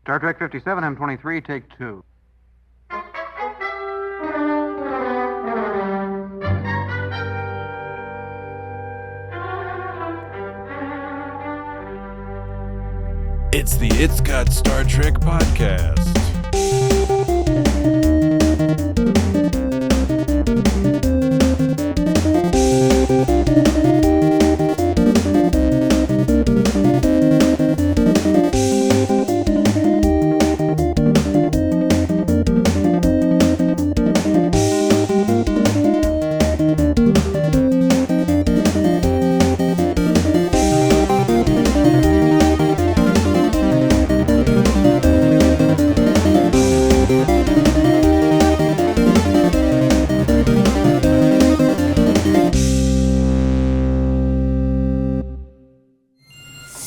Star Trek 57, M23, take 2. It's the It's Got Star Trek podcast.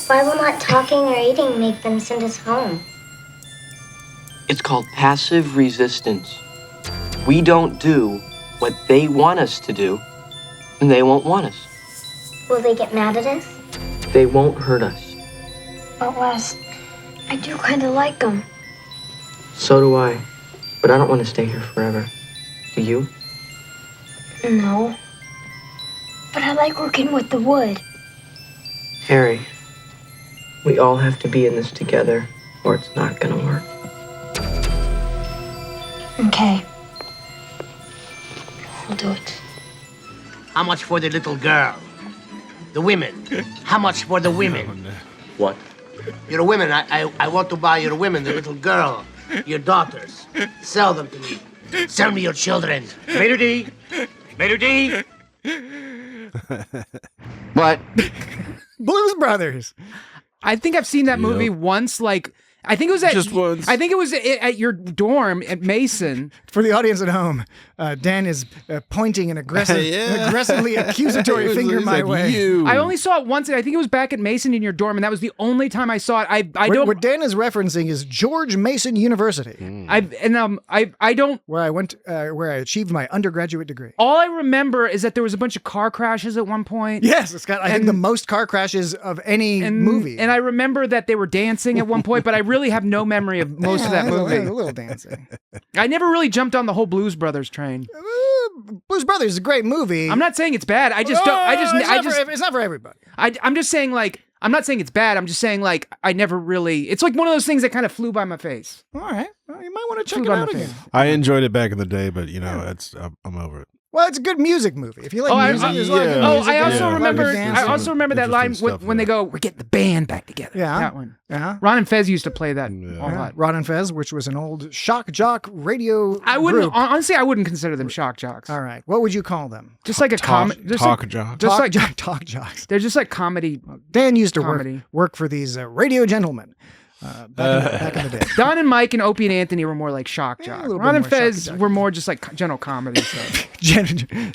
Why will not talking or eating make them send us home? It's called passive resistance. We don't do what they want us to do, and they won't want us. Will they get mad at us? They won't hurt us. But Wes, I do kind of like them. So do I. But I don't want to stay here forever. Do you? No. But I like working with the wood. Harry, we all have to be in this together, or it's not gonna work. Okay. I'll do it. How much for the little girl? The women. How much for the women? What? Your women. I want to buy your women, the little girl, your daughters. Sell them to me. Sell me your children. Mater D. Mater D. What? Blues Brothers. I think I've seen that movie once, like, I think it was at Just once. I think it was at your dorm at Mason. For the audience at home, Dan is pointing an aggressively accusatory finger my way. You. I only saw it once, and I think it was back at Mason in your dorm, and that was the only time I saw it. What Dan is referencing is George Mason University, I don't. where I went, where I achieved my undergraduate degree. All I remember is that there was a bunch of car crashes at one point. Yes, it's got, I think, the most car crashes of any movie. And I remember that they were dancing at one point, but I really have no memory of most of that movie. A little dancing. I never really jumped on the whole Blues Brothers train. Blues Brothers is a great movie. I'm not saying it's bad. I just don't. It's not for everybody. I'm just saying, like, I'm not saying it's bad. I'm just saying, like, I never really. It's like one of those things that kind of flew by my face. All right, well, you might want to check Flew it by out my again. face. I enjoyed it back in the day, but you know, I'm over it. Well, it's a good music movie. If you like music, there's a lot of good yeah. music. I also there's a lot of remember. good dancing. I also remember that line Interesting stuff, when they yeah. go, "We're getting the band back together." Yeah. That one. Yeah. Ron and Fez used to play that a Yeah. lot. Ron and Fez, which was an old shock jock radio I wouldn't group. honestly. I wouldn't consider them shock jocks. All right, what would you call them? Just like a comedy. Talk jock. Just like talk jocks. they're just like comedy. Dan used to Comedy. work for these radio gentlemen back in the day. Don and Mike and Opie and Anthony were more like shock Yeah, a jocks. little Ron bit and more Fez shock-jock. were more just like general comedy stuff.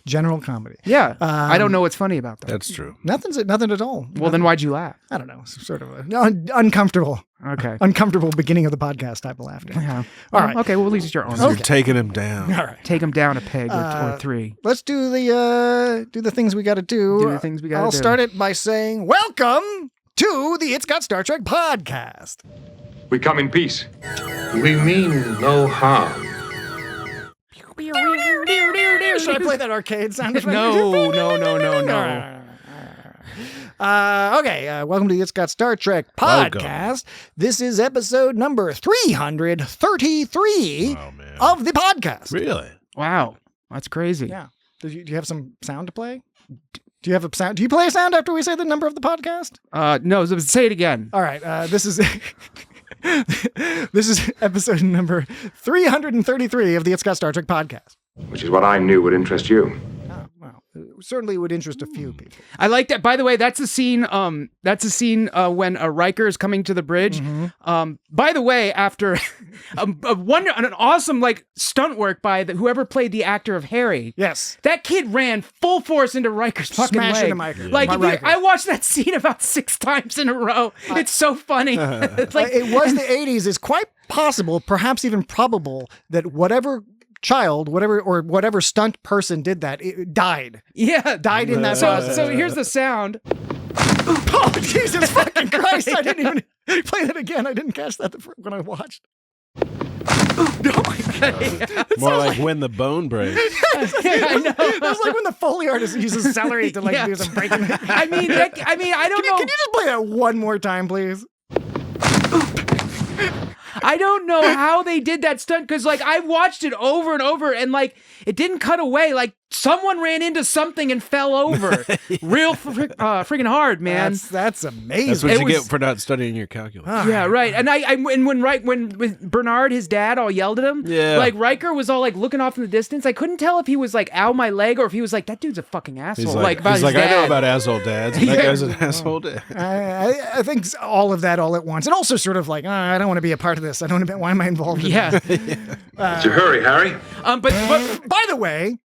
General comedy. Yeah, I don't know what's funny about that. That's true. Nothing at all. Well, then why'd you laugh? I don't know. Sort of an uncomfortable beginning of the podcast type of laughter. Yeah. All right. Okay. Well, at least it's your own. You're taking him down. All right. Take them down a peg or three. Let's do the things we got to do. Do the things we gotta I'll do. start it by saying welcome to the It's Got Star Trek podcast. We come in peace. We mean no harm. Should I play that arcade sound effect? No. Okay, welcome to the It's Got Star Trek podcast. This is episode number 333 Oh, man. of the podcast. Really? Wow, that's crazy. Yeah. Do you have some sound to play? Do you have a sound? Do you play a sound after we say the number of the podcast? No. Say it again. All right. This is this is episode number 333 of the It's Got Star Trek podcast. Which is what I knew would interest you. Oh, well, it certainly would interest a few people. I like that. By the way, that's a scene. That's a scene when Riker is coming to the bridge. Mm-hmm. By the way, after an awesome like stunt work by whoever played the actor of Harry. Yes. That kid ran full force into Riker's fucking Smash leg. into Riker. Like My if you- Riker. I watched that scene about 6 times in a row. It's so funny. It's like It was the 80s. It's quite possible, perhaps even probable, that whatever child, whatever stunt person did that, it died. yeah, Died in that So process. so here's the sound. Oh, Jesus fucking Christ. I didn't even... Play that again. I didn't catch that when I watched. More like when the bone breaks. I know. That's like when the Foley artist uses celery to do some breaking. I mean, I don't know. Can you just play that one more time, please? I don't know how they did that stunt because, like, I watched it over and over, and like, it didn't cut away. Like, someone ran into something and fell over, real freaking hard, man. That's amazing. That's what you get for not studying your calculus. Yeah, right. And when with Bernard, his dad, all yelled at him. Yeah. Like Riker was all like looking off in the distance. I couldn't tell if he was like, "Ow, my leg," or if he was like, "That dude's a fucking asshole." He's Like about his I know dad. about asshole dads. And that guy's an asshole dad. I think all of that all at once, and also sort of like, I don't want to be a part of this. I don't want to. Why am I involved? In Yeah. What's your hurry, Harry? But by the way.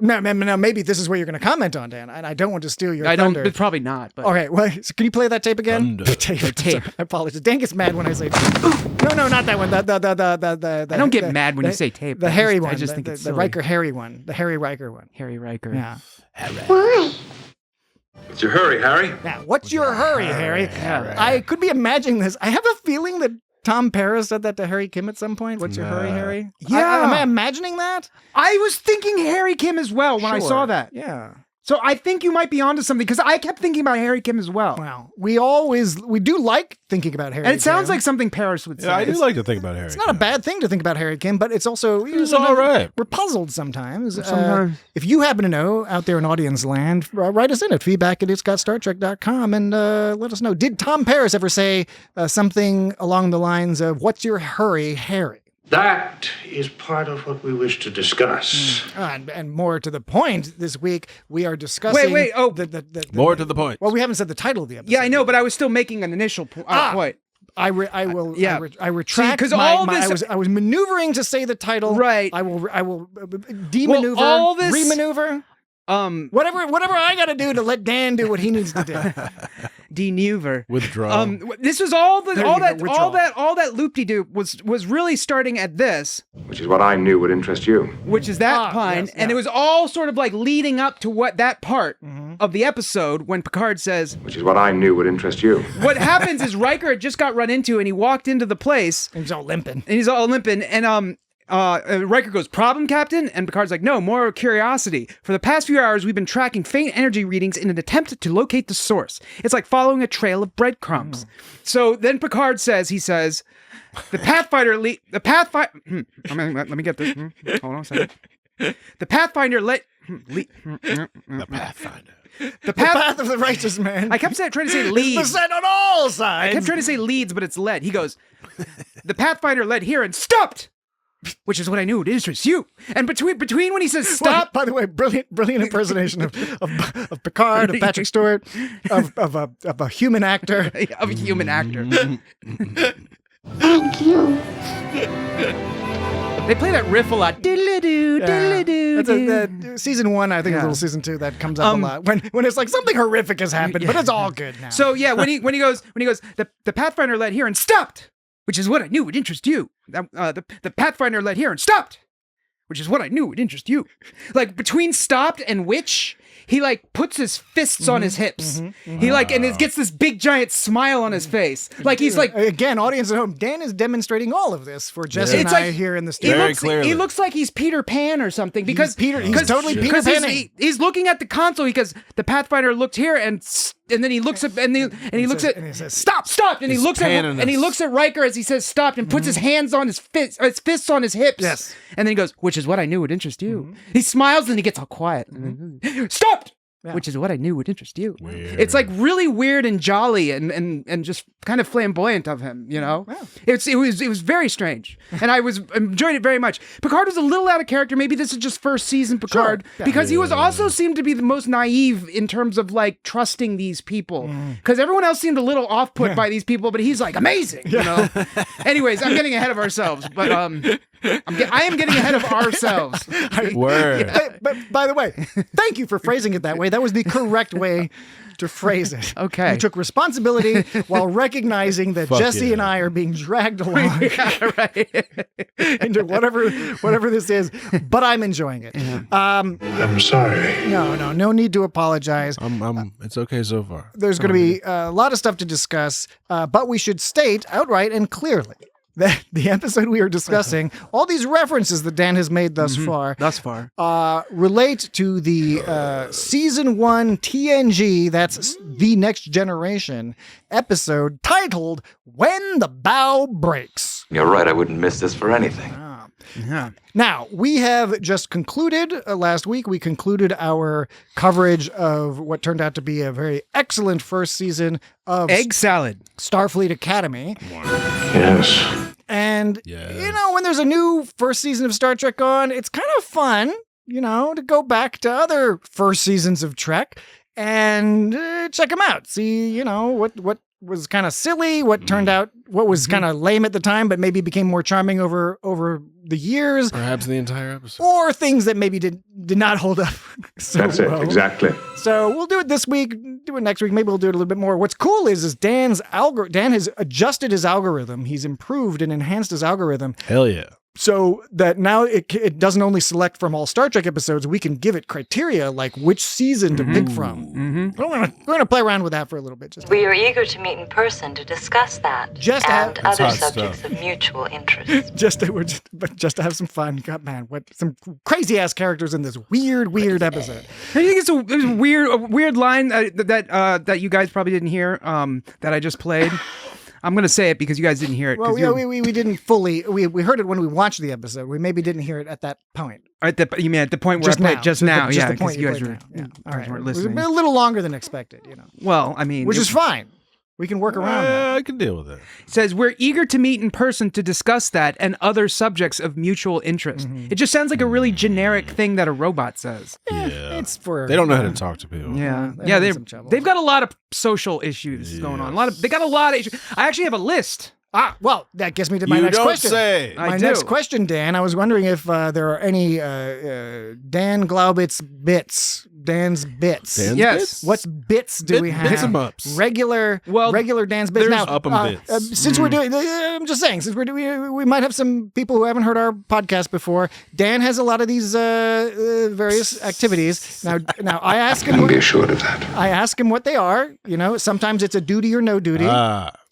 No, maybe this is what you're going to comment on, Dan, and I don't want to steal your I don't. thunder. Probably not. But Okay, well, so can you play that tape again? Thunder. Tape. I apologize. Dan gets mad when I say tape. No, not that one. The I don't get mad when you say tape. The Harry one. I just think the it's silly. Riker Harry one. The Harry Riker one. Harry Riker. Yeah. Why? What's your hurry, Harry? Now, what's your hurry, Harry? I could be imagining this. I have a feeling that Tom Paris said that to Harry Kim at some point. What's your hurry, Harry? Yeah. Am I imagining that? I was thinking Harry Kim as well when I Sure. saw that. Yeah. So I think you might be onto something because I kept thinking about Harry Kim as well. Well, we do like thinking about Harry And it sounds Kim. like something Paris would say. Yeah, I do like to think about Harry. It's not a bad thing to think about Harry Kim, but it's also It's all right. We're puzzled sometimes. Sometimes. If you happen to know out there in audience land, write us in at feedback@itsgotstartrek.com and let us know. Did Tom Paris ever say something along the lines of "What's your hurry, Harry"? That is part of what we wish to discuss. And more to the point, this week we are discussing. Wait, oh. the More to the point. Well, we haven't said the title of the episode. Yeah, I know, but I was still making an initial point. I will. Yeah. I retract. See, 'cause my, all my- this- I was maneuvering to say the title. Right. I will demaneuver. Well, all this- remaneuver. Whatever I got to do to let Dan do what he needs to do. Denuver. Withdraw. This was all There you go, all that loop-de-doo was really starting at this, Which is what I knew would interest you. which is that line, yes, and yeah. it was all sort of like leading up to what that part of the episode when Picard says, Which is what I knew would interest you. what happens is Riker had just got run into and he walked into the place He's all limping. and Riker goes, "Problem, Captain?" And Picard's like, "No, more curiosity. For the past few hours, we've been tracking faint energy readings in an attempt to locate the source. It's like following a trail of breadcrumbs." So then Picard says, the Pathfinder let me get this. Hold on a second. The Pathfinder the Pathfinder. The path of the righteous man. I kept trying to say is leads. beset on all I sides. kept trying to say leads, but it's led. He goes, "The Pathfinder led here and stopped, which is what I knew would interest you." And between when he says stop, By the way, brilliant impersonation of Picard, of Patrick Stewart, of a human actor. of a human actor. Thank you. They play that riff a lot. Diddle-a-doo, diddle-a-doo, That's season 1, I think, a little season 2 that comes up a lot when it's like something horrific has happened, but it's all good now. So yeah, when he goes, the Pathfinder led here and stopped, which is what I knew would interest you. The Pathfinder led here and stopped, which is what I knew would interest you. Like between stopped and which, he like puts his fists on his hips. He like and it gets this big giant smile on his face. Like he's like, again, audience at home, Dan is demonstrating all of this for Jess Yeah. and It's I like- here in the he studio. Very clearly. looks like he's Peter Pan or something because he's totally Peter Panning. He's looking at the console because the Pathfinder looked here and then he looks up and he looks at and he says, stop and he He's looks at panning and he us. looks at Riker as he says stopped and puts his hands on his fists on his hips. Yes. And then he goes, which is what I knew would interest you. He smiles and he gets all quiet. Stopped. Yeah. Which is what I knew would interest you. It's like really weird and jolly and just kind of flamboyant of him, you know? Wow. It was very strange. And I was enjoying it very much. Picard was a little out of character. Maybe this is just first season Picard. Sure. Yeah. Because he was also seemed to be the most naive in terms of like trusting these people. Because everyone else seemed a little off-put by these people, but he's like amazing, you know? Anyways, I'm getting ahead of ourselves. But I am getting ahead of ourselves. Word. But by the way, thank you for phrasing it that way. That was the correct way to phrase it. Okay. You took responsibility while recognizing that Fuck Jesse yeah. and I are being dragged along Yeah, right. into whatever this is, but I'm enjoying it. I'm sorry. No need to apologize. It's okay so far. There's going to be a lot of stuff to discuss, but we should state outright and clearly that the episode we are discussing, all these references that Dan has made thus far, relate to the season 1 TNG, that's The Next Generation episode titled When the Bough Breaks. You're right, I wouldn't miss this for anything. Yeah. Now, we have just concluded, last week, we concluded our coverage of what turned out to be a very excellent first season of Egg salad. Starfleet Academy. Yes. And, Yes. you know, when there's a new first season of Star Trek on, it's kind of fun, you know, to go back to other first seasons of Trek and check them out. See, you know, what was kind of silly, what turned out, what was kind of lame at the time, but maybe became more charming over the years. Perhaps the entire episode. Or things that maybe did not hold up so That's it, well. exactly. So we'll do it this week, do it next week. Maybe we'll do it a little bit more. What's cool is Dan has adjusted his algorithm. He's improved and enhanced his algorithm Hell yeah. so that now it doesn't only select from all Star Trek episodes. We can give it criteria like which season to pick from. We're gonna play around with that for a little bit. Just We are eager to meet in person to discuss that Just and have- other hot subjects stuff. of mutual interest. just to have some fun. God, man, what some crazy ass characters in this weird episode. I think it's a weird line that you guys probably didn't hear that I just played. I'm gonna say it because you guys didn't hear it. Well, we didn't fully. We heard it when we watched the episode. We maybe didn't hear it at that point. You mean at the point where I played just now? Just Yeah, the point because you guys played were now. Yeah. All guys right. weren't It was listening. a little longer than expected, you know, Well, I mean, which is fine. We can work around that. I can deal with it. says we're eager to meet in person to discuss that and other subjects of mutual interest. It just sounds like a really generic thing that a robot says. Yeah. It's for They don't know how to talk to people. Yeah, they're yeah, having some trouble. they've got a lot of social issues going on. They got a lot of issues. I actually have a list. Well, that gets me to my You next don't question. say. I My do. next question, Dan. I was wondering if there are any Dan Glaubitz bits. Dan's bits. Dan's Yes. bits? What bits do we have? Bits and ups. Regular Dan's bits. there's Now, up 'em bits. since we're doing, I'm just saying, since we're doing, we might have some people who haven't heard our podcast before. Dan has a lot of these various activities. Now I ask him. Be assured of that. I ask him what they are. You know, sometimes it's a duty or no duty.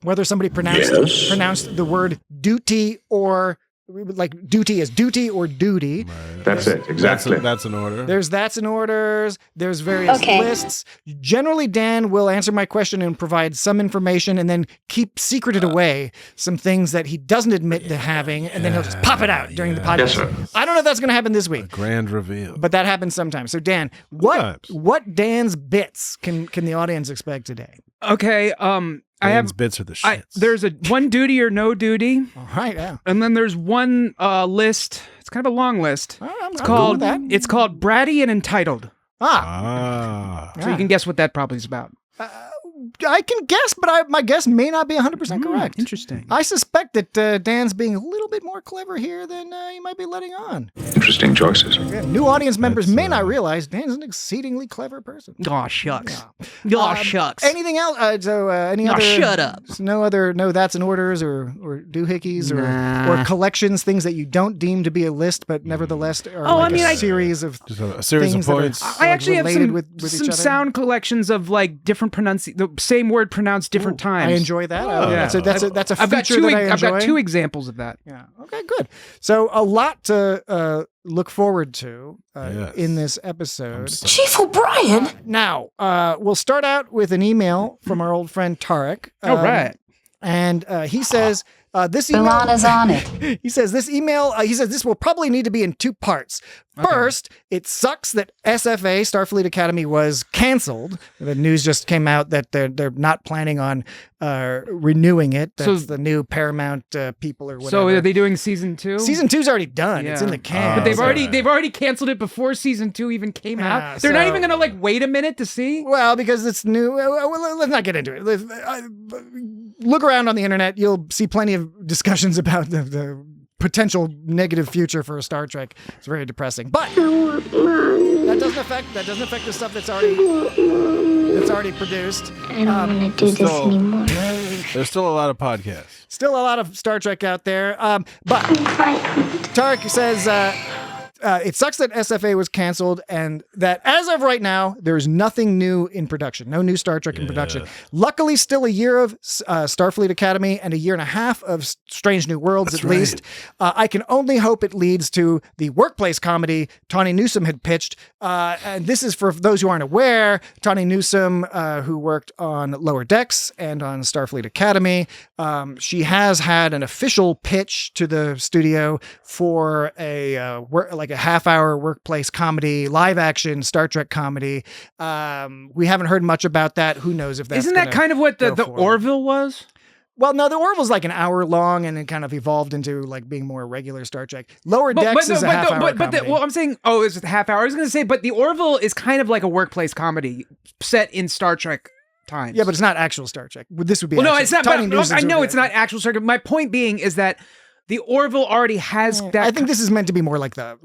Whether somebody pronounced the word duty or like duty as duty or duty. That's it, exactly. That's an order. There's that's and orders. There's various lists. Generally, Dan will answer my question and provide some information and then keep secreted away some things that he doesn't admit to having, and then he'll just pop it out during the podcast. Yes, sir. I don't know if that's going to happen this week, Grand reveal. but that happens sometimes. So, Dan, what Dan's bits can the audience expect today? Okay, I have Dan's bits are the shits. there's a one duty or no duty, All right, yeah. and then there's one list. It's kind of a long list. I'm It's cool called with that. it's called Bratty and Entitled. So you can guess what that probably is about. I can guess, but my guess may not be 100% correct. Interesting. I suspect that Dan's being a little bit more clever here than he might be letting on. Interesting choices. Yeah, new audience members may not realize Dan's an exceedingly clever person. Aw, shucks. Aw, shucks. Anything else? Any Aw, other? shut up. No that's in orders or doohickeys or collections, things that you don't deem to be a list, but nevertheless are a series of Just a series of things that are, points. I actually have related some, with each some other. sound collections of like different the same word pronounced different times. I enjoy that. Yeah. That's a I've got feature that I enjoy. I've got two examples of that. Yeah. Okay, good. So a lot to look forward to Yes. in this episode. Chief O'Brien? Now, we'll start out with an email from our old friend Tarek. All right. And he says, this email... Milana's on it. He says, this will probably need to be in two parts. First, it sucks that SFA, Starfleet Academy, was canceled. The news just came out that they're not planning on renewing it. That's the new Paramount people or whatever. So are they doing season 2? Season 2's already done. It's in the can. But they've already canceled it before season 2 even came out. They're not even gonna like wait a minute to see. Well, because it's new. Well, let's not get into it. Look around on the internet. You'll see plenty of discussions about the potential negative future for Star Trek. It's very depressing. But that doesn't affect the stuff that's already produced. I don't want to do this anymore. There's still a lot of podcasts. Still a lot of Star Trek out there. But Tarek says it sucks that SFA was canceled and that as of right now, there's nothing new in production. No new Star Trek in production. Luckily, still a year of Starfleet Academy and a year and a half of Strange New Worlds, at least. I can only hope it leads to the workplace comedy Tawny Newsome had pitched. And this is for those who aren't aware. Tawny Newsome, who worked on Lower Decks and on Starfleet Academy, she has had an official pitch to the studio for a half-hour workplace comedy, live-action Star Trek comedy. We haven't heard much about that. Who knows if that's Isn't that kind of what the Orville was? Well, no, the Orville's like an hour long, and it kind of evolved into like being more regular Star Trek. Lower Decks is a half-hour comedy. Well, I'm saying, it's a half hour. I was going to say, but the Orville is kind of like a workplace comedy set in Star Trek times. Yeah, but it's not actual Star Trek. This would be. Well, no, it's not. I know it's not actual Star Trek. My point being is that the Orville already has that. I think this is meant to be more like the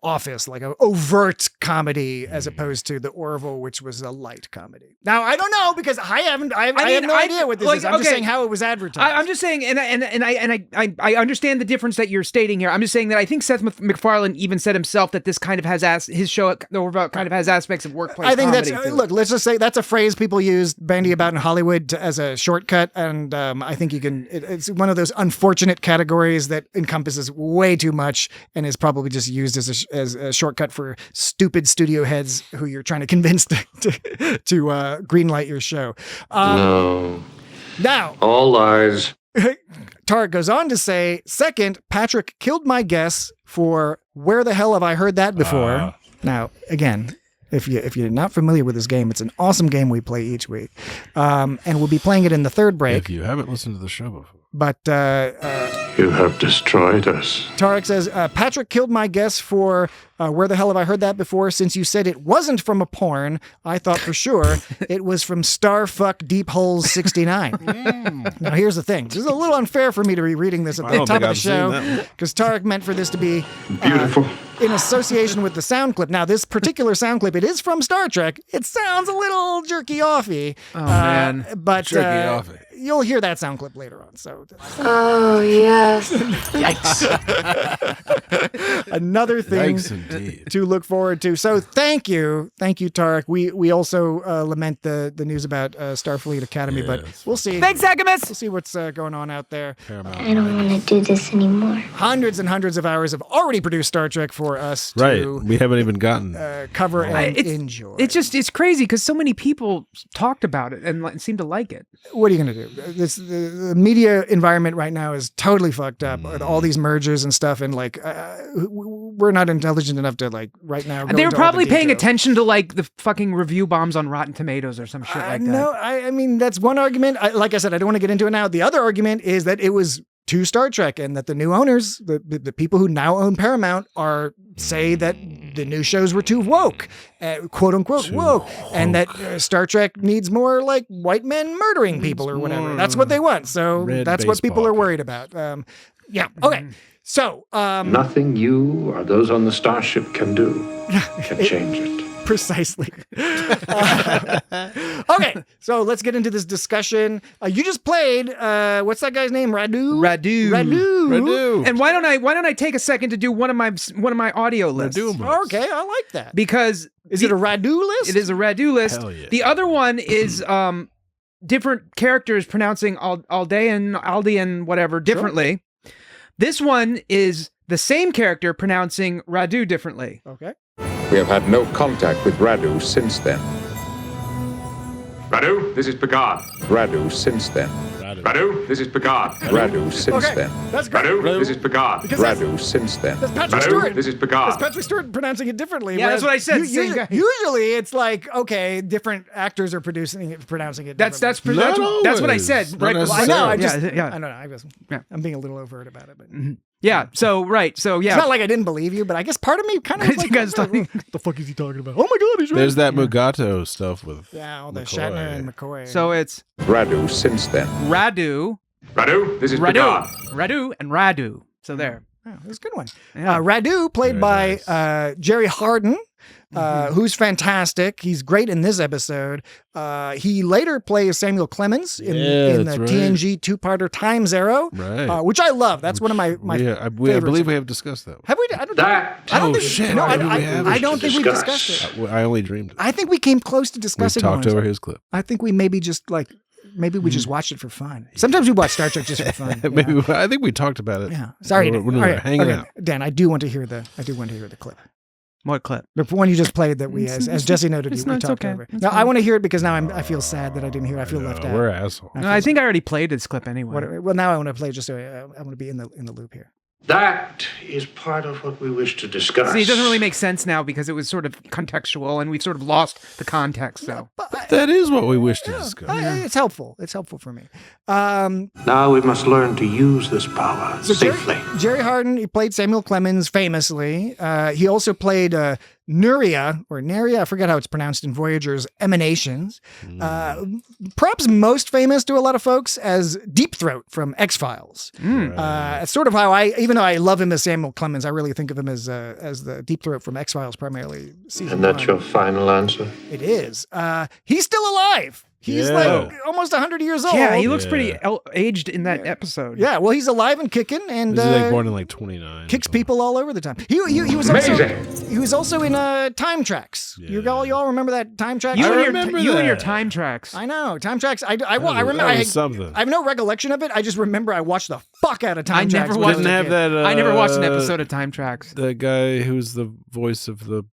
Office, like an overt comedy, as opposed to the Orville, which was a light comedy. Now I don't know because I have no idea what this is. I'm just saying how it was advertised. I'm just saying, and I understand the difference that you're stating here. I'm just saying that I think Seth MacFarlane even said himself that this kind of has his show, the Orville, kind of has aspects of workplace. I think comedy that's let's just say that's a phrase people use bandy about in Hollywood as a shortcut, and I think you can. It's one of those unfortunate categories that encompasses way too much and is probably just used as a shortcut for stupid studio heads who you're trying to convince to greenlight your show. No. Now, all lies. Tarek goes on to say, second, Patrick killed my guess for where the hell have I heard that before? Now, again, if you're not familiar with this game, it's an awesome game we play each week. And we'll be playing it in the third break. If you haven't listened to the show before. But you have destroyed us. Tarek says, Patrick killed my guess for where the hell have I heard that before? Since you said it wasn't from a porn, I thought for sure it was from Starfuck Deep Holes 69. Now, here's the thing. This is a little unfair for me to be reading this at the top of the show because Tarek meant for this to be beautiful in association with the sound clip. Now, this particular sound clip, it is from Star Trek. It sounds a little jerky-offy. Oh, man. But jerky-offy. You'll hear that sound clip later on. So, oh, yes. Yikes. Another thing to look forward to. So thank you, Tarek. We also lament the news about Starfleet Academy, but we'll see. Thanks, Agamus. We'll see what's going on out there. I don't want to do this anymore. Hundreds and hundreds of hours of already produced Star Trek for us to we haven't even gotten cover and enjoy. It's crazy because so many people talked about it and seem to like it. What are you going to do? The media environment right now is totally fucked up with all these mergers and stuff, and like we're not intelligent enough to like right now. They were probably paying attention to like the fucking review bombs on Rotten Tomatoes or some shit like that. No, I mean that's one argument. Like I said, I don't want to get into it now. The other argument is that it was to Star Trek, and that the new owners, the people who now own Paramount, say that the new shows were too woke, quote unquote woke, and that Star Trek needs more like white men murdering people or whatever. That's what they want. So that's what people are worried about. Yeah. Okay. So nothing you or those on the starship can do can change it. Precisely. Okay, so let's get into this discussion. You just played what's that guy's name? Radu. And why don't I take a second to do one of my audio lists? Okay, I like that. Because is it a Radu list? It is a Radu list. Hell yeah. The other one is different characters pronouncing Aldean whatever differently. Sure. This one is the same character pronouncing Radu differently. Okay. We have had no contact with Radu since then. Radu, this is Picard. Radu since then. Radu, this is Picard. Radu since then. That's great. Radu, this is Picard. Radu since then. That's Patrick Stewart. This is Picard. That's Patrick Stewart pronouncing it differently. Yeah, that's what I said. Usually it's like, okay, different actors are pronouncing it differently. That's what I said. Right? I know. I know. I'm being a little overt about it, but. Yeah. So right. So yeah. It's not like I didn't believe you, but I guess part of me kind of like, you guys talking. What the fuck is he talking about? Oh my god, he's right. There's that Mugato stuff with all the Shatner and McCoy. So it's Radu since then. Radu. Radu, this is Picard. Radu and Radu. So there. Oh, it was a good one. Yeah. Radu, played by Jerry Hardin, who's fantastic. He's great in this episode. He later plays Samuel Clemens in the TNG two-parter Time Zero, which I love. That's one of my favorites. I believe we have discussed that. Have we? I don't think we've discussed it. I only dreamed. I think we came close to discussing. We talked over his clip. I think we maybe just we just watched it for fun. Sometimes we watch Star Trek just for fun. I think we talked about it. Yeah. Sorry, when we were hanging out. Dan, I do want to hear the clip. What clip? The one you just played that we, as Jesse noted, we talked over. Now I want to hear it because now I feel sad that I didn't hear it. I feel left out. We're assholes. I think I already played this clip anyway. Well, now I want to play just so I want to be in the loop here. That is part of what we wish to discuss. See, it doesn't really make sense now because it was sort of contextual and we've sort of lost the context. So that is what we wish to discuss. It's helpful. It's helpful for me. Now we must learn to use this power safely. Jerry Hardin, he played Samuel Clemens famously. He also played Nuria, I forget how it's pronounced in Voyager's Emanations. Perhaps most famous to a lot of folks as Deep Throat from X-Files. It's sort of how even though I love him as Samuel Clemens, I really think of him as the Deep Throat from X-Files, primarily season 1. And that's your final answer? It is. He's still alive. He's like almost 100 years old. Yeah, he looks pretty aged in that episode. Yeah, well, he's alive and kicking, and he's like born in like 29. Kicks people all over the time. He was also in Time Tracks. Yeah. You all remember that Time Tracks? You and your Time Tracks. I know Time Tracks. I remember. I have no recollection of it. I just remember I watched the fuck out of Time Tracks. I never watched an episode of Time Tracks. The guy who's the voice of the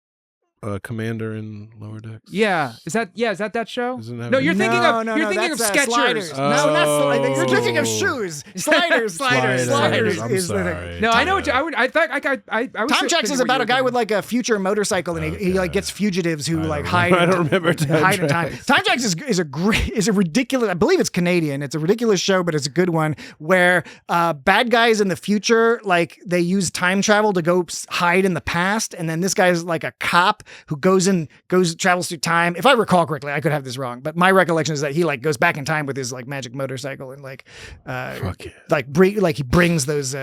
commander in Lower Decks. Yeah, is that show? No, you're thinking of Skechers. Sliders. No, not Sliders. You're thinking of shoes. Sliders. I'm is sorry. the thing. No, I know what you, I was Time Tracks is about a guy with like a future motorcycle, and he like gets fugitives who hide. I don't remember Time Tracks. Time Tracks is a ridiculous. I believe it's Canadian. It's a ridiculous show, but it's a good one where bad guys in the future like they use time travel to go hide in the past, and then this guy's like a cop who travels through time. If I recall correctly, I could have this wrong, but my recollection is that he like goes back in time with his like magic motorcycle and he brings those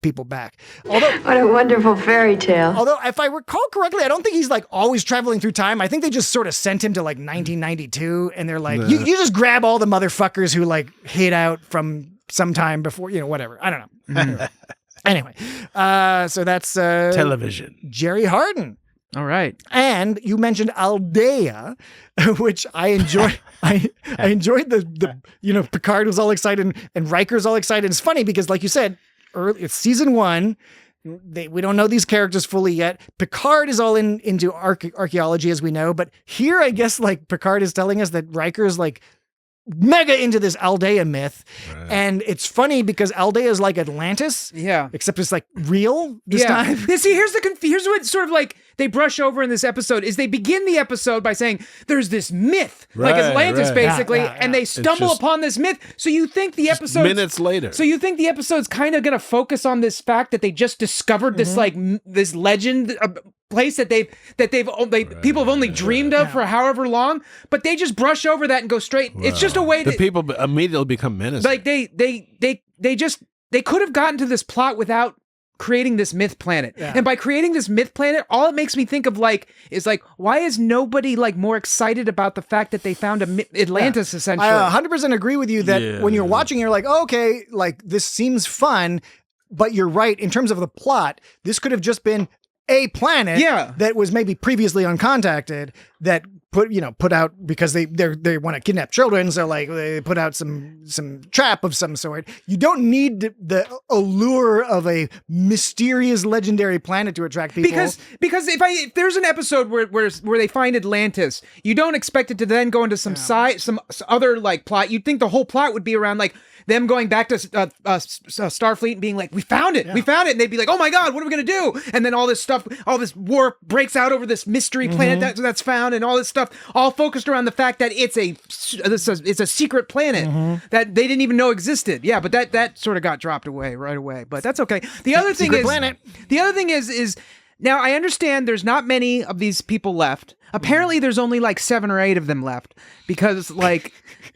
people back. What a wonderful fairy tale. Although if I recall correctly, I don't think he's like always traveling through time. I think they just sort of sent him to like 1992, and they're like, you just grab all the motherfuckers who like hid out from some time before, whatever. I don't know. Anyway, so that's television. Jerry Hardin. All right. And you mentioned Aldea, which I enjoy. I enjoyed the Picard was all excited and Riker's all excited. It's funny because like you said, it's season 1. We don't know these characters fully yet. Picard is all into archaeology, as we know, but here I guess like Picard is telling us that Riker's like mega into this Aldea myth. Right. And it's funny because Aldea is like Atlantis. Yeah. Except it's like real this time. See, here's what sort of like they brush over in this episode is they begin the episode by saying there's this myth, like Atlantis basically, and they stumble upon this myth. So you think the episode minutes later. So you think the episode's kind of going to focus on this fact that they just discovered this like this legend place that people have only dreamed of for however long, but they just brush over that and go straight. Wow. It's just a way the people immediately become menacing. Like they could have gotten to this plot without creating this myth planet. Yeah. And by creating this myth planet, all it makes me think of is why is nobody like more excited about the fact that they found Atlantis essentially? I 100% agree with you that when you're watching, you're like, oh, okay, like this seems fun, but you're right. In terms of the plot, this could have just been a planet that was maybe previously uncontacted that put out because they want to kidnap children, so like they put out some trap of some sort. You don't need the allure of a mysterious legendary planet to attract people. Because if there's an episode where they find Atlantis, you don't expect it to then go into some other like plot. You'd think the whole plot would be around like them going back to Starfleet and being like, we found it, and they'd be like, oh my god, what are we gonna do? And then all this war breaks out over this mystery planet that's found, and all this stuff, all focused around the fact that it's a secret planet that they didn't even know existed. Yeah, but that sort of got dropped away right away. But that's okay. The other thing is now I understand there's not many of these people left, Apparently, there's only like 7 or 8 of them left because like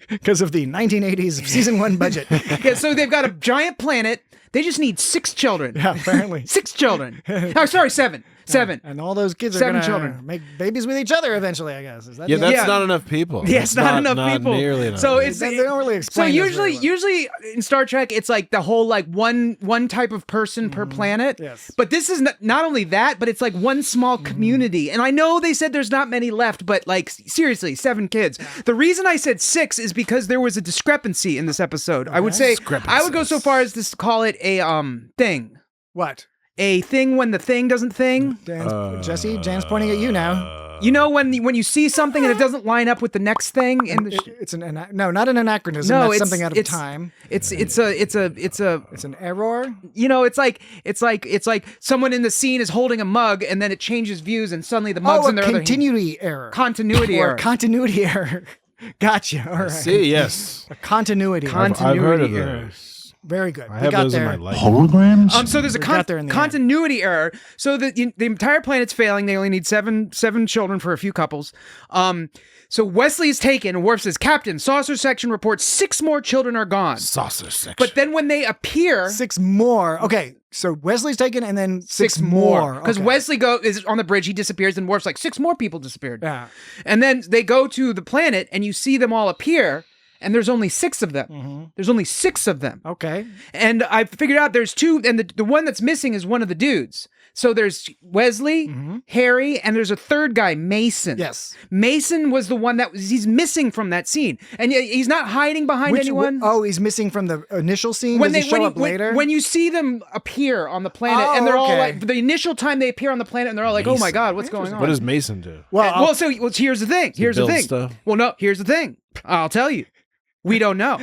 because of the 1980s season 1 budget. Yeah, so they've got a giant planet. They just need 6 children. Yeah, apparently 6 children. Oh, sorry, 7. 7. And all those kids are 7 gonna children. make babies with each other eventually, I guess. Is that Yeah, that's not enough people. Yeah, it's not enough people. Nearly enough. So it's they don't really explain. So this very usually in Star Trek, it's like the whole like one type of person per planet. Yes. But this is not only that, but it's like one small community. And I know they said there's not many left, but like seriously, 7 kids. The reason I said 6 is because there was a discrepancy in this episode. I would say I would go so far as to call it a thing. What? A thing when the thing doesn't thing. Jesse, Jan's pointing at you now. You know when you see something and it doesn't line up with the next thing, and it's no, not an anachronism. No, that's it's something out of time. It's an error. You know, it's like someone in the scene is holding a mug and then it changes views and suddenly the mug's in their other hand. Continuity error. Continuity error. Continuity error. Gotcha. All right. See, yes. A continuity. I've heard of error. those. Very good. I have those in my life. Holograms? So there's a continuity error. So the entire planet's failing. They only need seven children for a few couples. So Wesley is taken, and Worf says, Captain, saucer section reports 6 more children are gone. Saucer section. But then when they appear... 6 more. Okay, so Wesley's taken, and then 6 more. Because okay. Wesley is on the bridge, he disappears, and Worf's like, 6 more people disappeared. Yeah. And then they go to the planet, and you see them all appear, and there's only 6 of them. Mm-hmm. There's only 6 of them. Okay. And I figured out there's 2, and the one that's missing is one of the dudes. So there's Wesley, Harry, and there's a third guy, Mason. Yes. Mason was the one he's missing from that scene. And he's not hiding behind anyone. He's missing from the initial scene? When Does he show up later? When you see them appear on the planet, and they're all like, the initial time they appear on the planet, and they're all like, oh my God, what's going on? What does Mason do? Well, here's the thing. Here's the thing. Stuff? Well, no, here's the thing. I'll tell you. We don't know.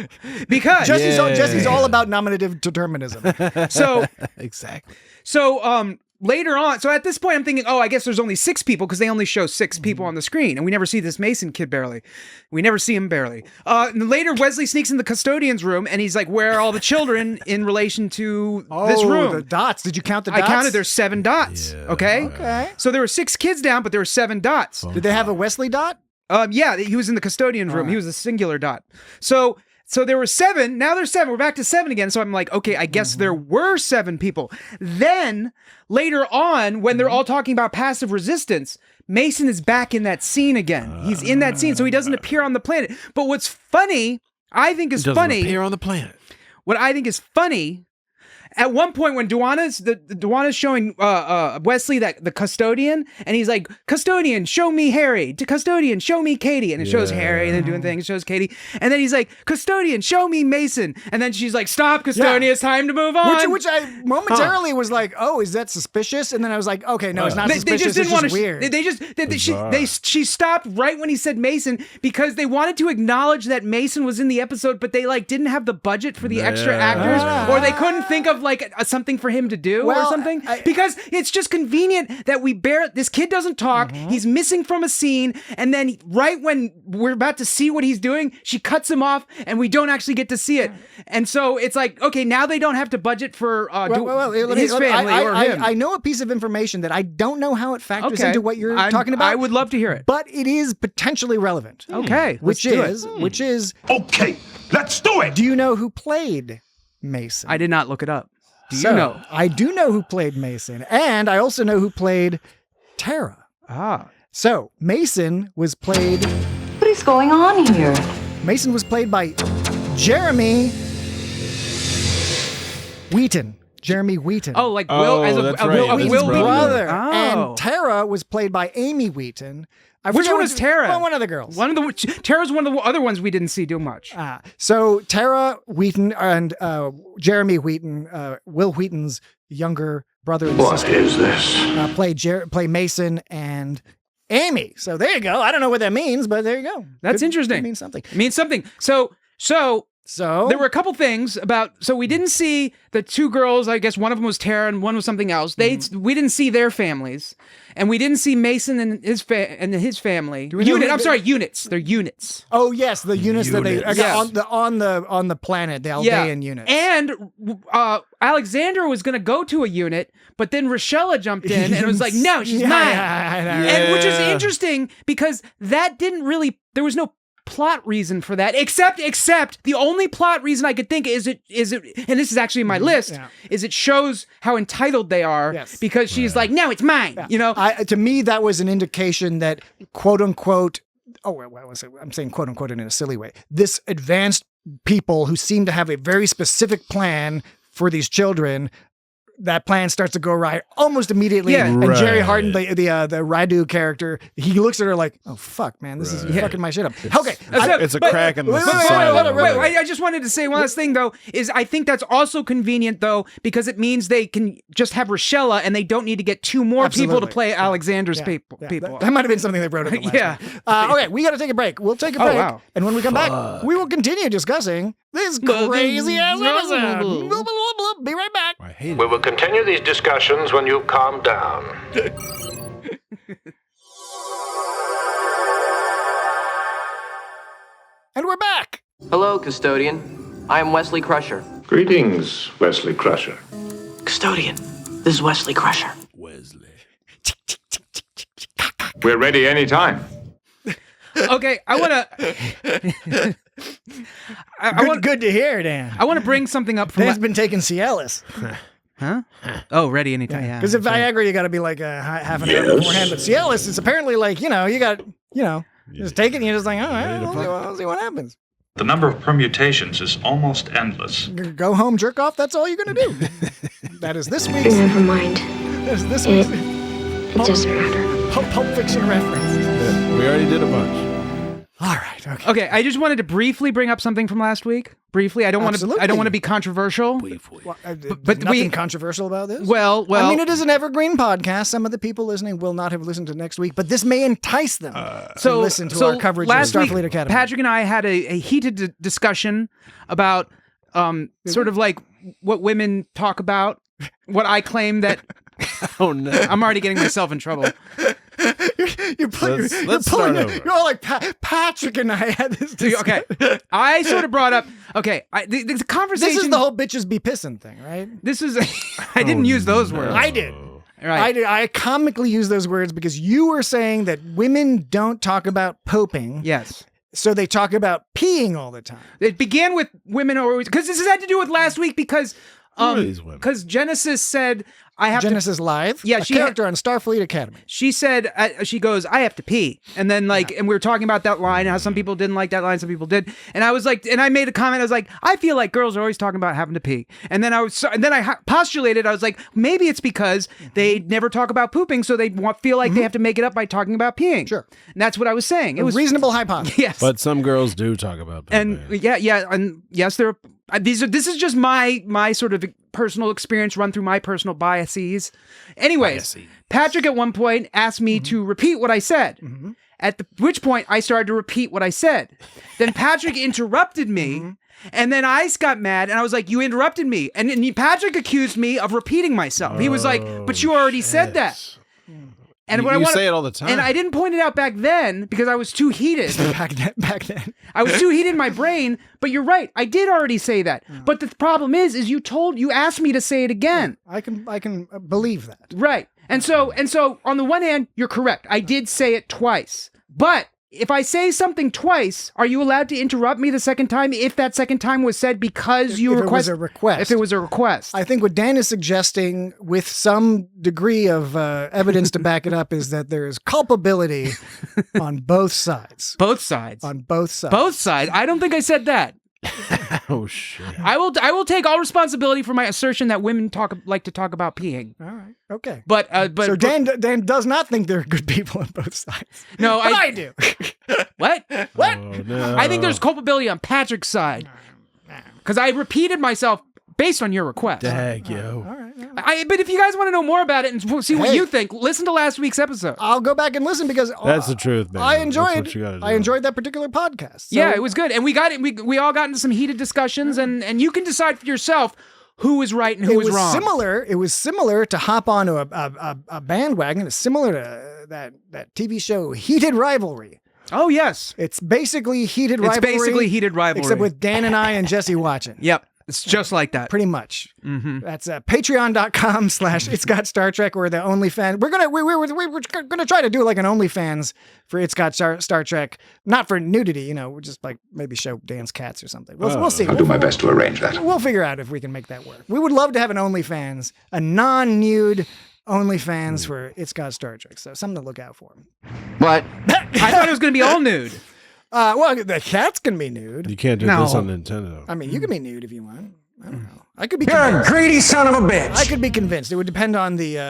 Because Jesse's all about nominative determinism. So exactly. So later on, so at this point I'm thinking, I guess there's only 6 people because they only show 6 people on the screen, and we never see this Mason kid barely. We never see him barely. And later Wesley sneaks in the custodian's room and he's like, where are all the children in relation to this room? The dots. Did you count the dots? I counted. There's 7 dots. Yeah, okay. So there were 6 kids down, but there were 7 dots. Did they have a Wesley dot? Yeah, he was in the custodian's room. He was a singular dot. So there were 7. Now there's 7. We're back to 7 again. So I'm like, okay, I guess there were 7 people. Then later on, when they're all talking about passive resistance, Mason is back in that scene again. He's in that scene, so he doesn't appear on the planet. But what's funny, I think is funny. Appear on the planet. What I think is funny. At one point, when Duana's showing Wesley the custodian, and he's like, "Custodian, show me Harry. Custodian, show me Katie," and it shows Harry, and then doing things, shows Katie, and then he's like, "Custodian, show me Mason," and then she's like, "Stop, custodian, it's time to move on." Which I momentarily was like, "Oh, is that suspicious?" And then I was like, "Okay, no, it's not suspicious. It's just weird." She stopped right when he said Mason because they wanted to acknowledge that Mason was in the episode, but they didn't have the budget for the extra actors, or they couldn't think of something for him to do or something, because it's just convenient that this kid doesn't talk, he's missing from a scene, and then right when we're about to see what he's doing, she cuts him off and we don't actually get to see it. And so it's like, okay, now they don't have to budget for his family or him. I know a piece of information that I don't know how it factors into what you're talking about. I would love to hear it, but it is potentially relevant. Okay, which is okay, let's do it. Do you know who played Mason? I did not look it up. Do you know? I do know who played Mason, and I also know who played Tara. So Mason was played... What is going on here? Mason was played by Jeremy Wheaton. Jeremy Wheaton. Oh, like Will, as a Will brother. And Tara was played by Amy Wheaton. Which one was Tara? Well, one of the girls. Tara's one of the other ones we didn't see do much. So Tara Wheaton and Jeremy Wheaton, Will Wheaton's younger brother and sister. What is this? Play Mason and Amy. So there you go. I don't know what that means, but there you go. That's interesting. It means something. It means something. So So there were a couple things about. So we didn't see the two girls. I guess one of them was Tara and one was something else. We didn't see their families, and we didn't see Mason and his family. Units. They're units. Oh yes, the units that they on the planet, the Aldean units. And Alexandra was going to go to a unit, but then Rochella jumped in and was like, "No, she's mine." And which is interesting because that didn't really. There was no plot reason for that, except the only plot reason I could think is it, and this is actually in my list, is it shows how entitled they are because she's like, no, it's mine. You know, to me that was an indication that quote unquote. Oh, what was it? I'm saying quote unquote in a silly way. This advanced people who seem to have a very specific plan for these children. That plan starts to go right almost immediately. Yeah. And Jerry Harden, the Radu character, he looks at her like, oh, fuck, man, this is fucking my shit up. Okay. It's a crack in the society. Wait, I just wanted to say one last thing, though, is I think that's also convenient, though, because it means they can just have Rochella and they don't need to get two more people to play Alexander's people. That might have been something they wrote in the last okay, we got to take a break. We'll take a break. Wow. And when we come back, we will continue discussing this crazy-ass episode. Be right back. I hate it. We will continue these discussions when you calm down. And we're back. Hello, custodian. I am Wesley Crusher. Greetings, Wesley Crusher. Custodian, this is Wesley Crusher. Wesley. We're ready anytime. Okay, I want to... Good to hear, Dan. I want to bring something up from... Dan's been taking Cialis. Huh? Oh, ready anytime. Yeah. Because if Viagra, you got to be like half an hour beforehand. But Cialis, it's apparently like, you got, just take it and you're just like, all right, we'll see what happens. The number of permutations is almost endless. Go home, jerk off, that's all you're going to do. That is this week's... Never mind. That is this week's... It doesn't matter. Pulp Fiction reference. Yeah, we already did a bunch. All right. Okay. Okay. I just wanted to briefly bring up something from last week. Briefly. I don't want to be controversial. Well, but nothing controversial about this. Well. I mean, it is an evergreen podcast. Some of the people listening will not have listened to next week, but this may entice them to listen to our coverage of Starfleet Academy. Patrick and I had a heated discussion about sort of like what women talk about. What I claim that. Oh no! I'm already getting myself in trouble. Let's start over. You're all like Patrick and I had this discussion. Okay, I sort of brought up. Okay, the conversation. This is the whole bitches be pissing thing, right? This is. I didn't use those words. I did. Right. I comically use those words because you were saying that women don't talk about pooping. Yes. So they talk about peeing all the time. It began with women always because this had to do with last week because Genesis said I have Genesis Live, yeah, she character on Starfleet Academy. She said she goes, I have to pee, and then and we were talking about that line, how some people didn't like that line, some people did, and I was like, and I made a comment, I was like, I feel like girls are always talking about having to pee, and then I postulated, I was like, maybe it's because they never talk about pooping, so they feel like they have to make it up by talking about peeing. Sure, and that's what I was saying. It was reasonable hypothesis. Yes, but some girls do talk about pooping. And and yes, there. This is just my sort of personal experience run through my personal biases. Anyways, Patrick at one point asked me to repeat what I said. At which point I started to repeat what I said. Then Patrick interrupted me, and then I got mad, and I was like, "You interrupted me," and then Patrick accused me of repeting myself. He was like, "But you already said that." And you say it all the time. And I didn't point it out back then because I was too heated. Back then. I was too heated in my brain, but you're right. I did already say that. But the problem is you asked me to say it again. I can believe that. Right. And so on the one hand, you're correct. I did say it twice. But if I say something twice, are you allowed to interrupt me the second time if that second time was said because you requested? If it was a request. If it was a request. I think what Dan is suggesting with some degree of evidence to back it up is that there is culpability on both sides. Both sides. On both sides. Both sides. I don't think I said that. Oh shit! I will take all responsibility for my assertion that women like to talk about peeing. All right, okay. But so Dan does not think there are good people on both sides. No, but I do. What? What? Oh, no. I think there's culpability on Patrick's side because I repeated myself. based on your request. Dag, yo. All right. But if you guys want to know more about it and see what you think, listen to last week's episode. I'll go back and listen because That's the truth, man. I That's what enjoyed. you gotta do. I enjoyed that particular podcast. So- Yeah, it was good, and we got it. We all got into some heated discussions, and you can decide for yourself who was right and who was wrong. It was similar to hop onto a bandwagon. It's similar to that TV show Heated Rivalry. Oh yes, it's basically Heated Rivalry. It's basically Heated Rivalry, except with Dan and I and Jesse watching. Yep. It's just like that. Pretty much. Mm-hmm. That's patreon.com/It's Got Star Trek or the OnlyFans. We're gonna try to do like an OnlyFans for It's Got Star Trek. Not for nudity, we're just like maybe show Dan's cats or something. We'll see. I'll do my best to arrange that. We'll figure out if we can make that work. We would love to have an OnlyFans, a non-nude OnlyFans for It's Got Star Trek. So something to look out for. What? I thought it was going to be all nude. Well, the cats can be nude. You can't do this on Nintendo. I mean, you can be nude if you want. I don't know. I could be. You're a greedy son of a bitch. I could be convinced. It would depend on the,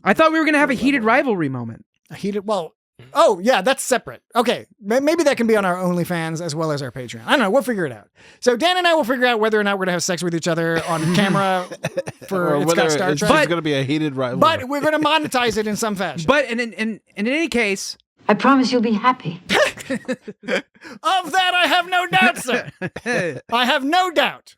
I thought we were going to have a heated rivalry moment. A heated. Well. Oh yeah, that's separate. Okay, maybe that can be on our OnlyFans as well as our Patreon. I don't know. We'll figure it out. So Dan and I will figure out whether or not we're gonna have sex with each other on camera for It's Got Star Trek. It's gonna be a heated rivalry. But we're gonna monetize it in some fashion. But in any case, I promise you'll be happy. Of that, I have no doubt, sir. I have no doubt.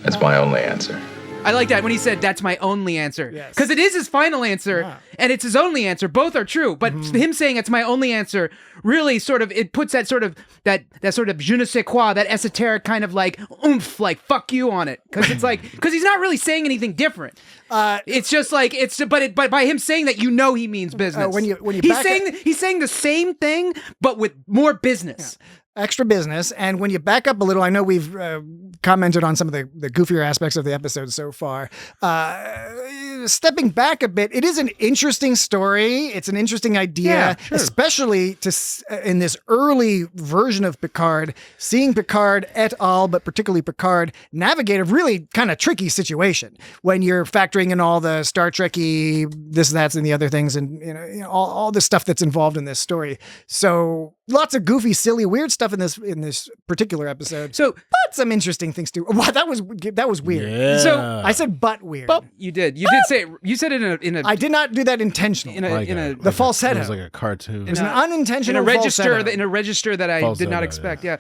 That's my only answer. I like that when he said that's my only answer. Yes. Because it is his final answer and it's his only answer. Both are true. But him saying it's my only answer really sort of, it puts that sort of, that sort of je ne sais quoi, that esoteric kind of like oomph, like fuck you on it. Because it's like, because he's not really saying anything different. It's just like, but by him saying that, he means business. When you he's saying the same thing, but with more business. Yeah. Extra business. And when you back up a little, I know we've commented on some of the goofier aspects of the episode so far. Stepping back a bit, it is an interesting story. It's an interesting idea, especially in this early version of Picard, seeing Picard et al., but particularly Picard, navigate a really kind of tricky situation when you're factoring in all the Star Trek-y this, that's, and the other things, and all the stuff that's involved in this story. So lots of goofy, silly, weird stuff in this particular episode. So, but some interesting things too. Wow, that was weird. Yeah. So I said, but weird. But you did say it. You said it in a. I did not do that intentionally. The falsetto. It was like a cartoon. It was an unintentional register falsetto. In a register that I Falsetto, did not expect. Yeah.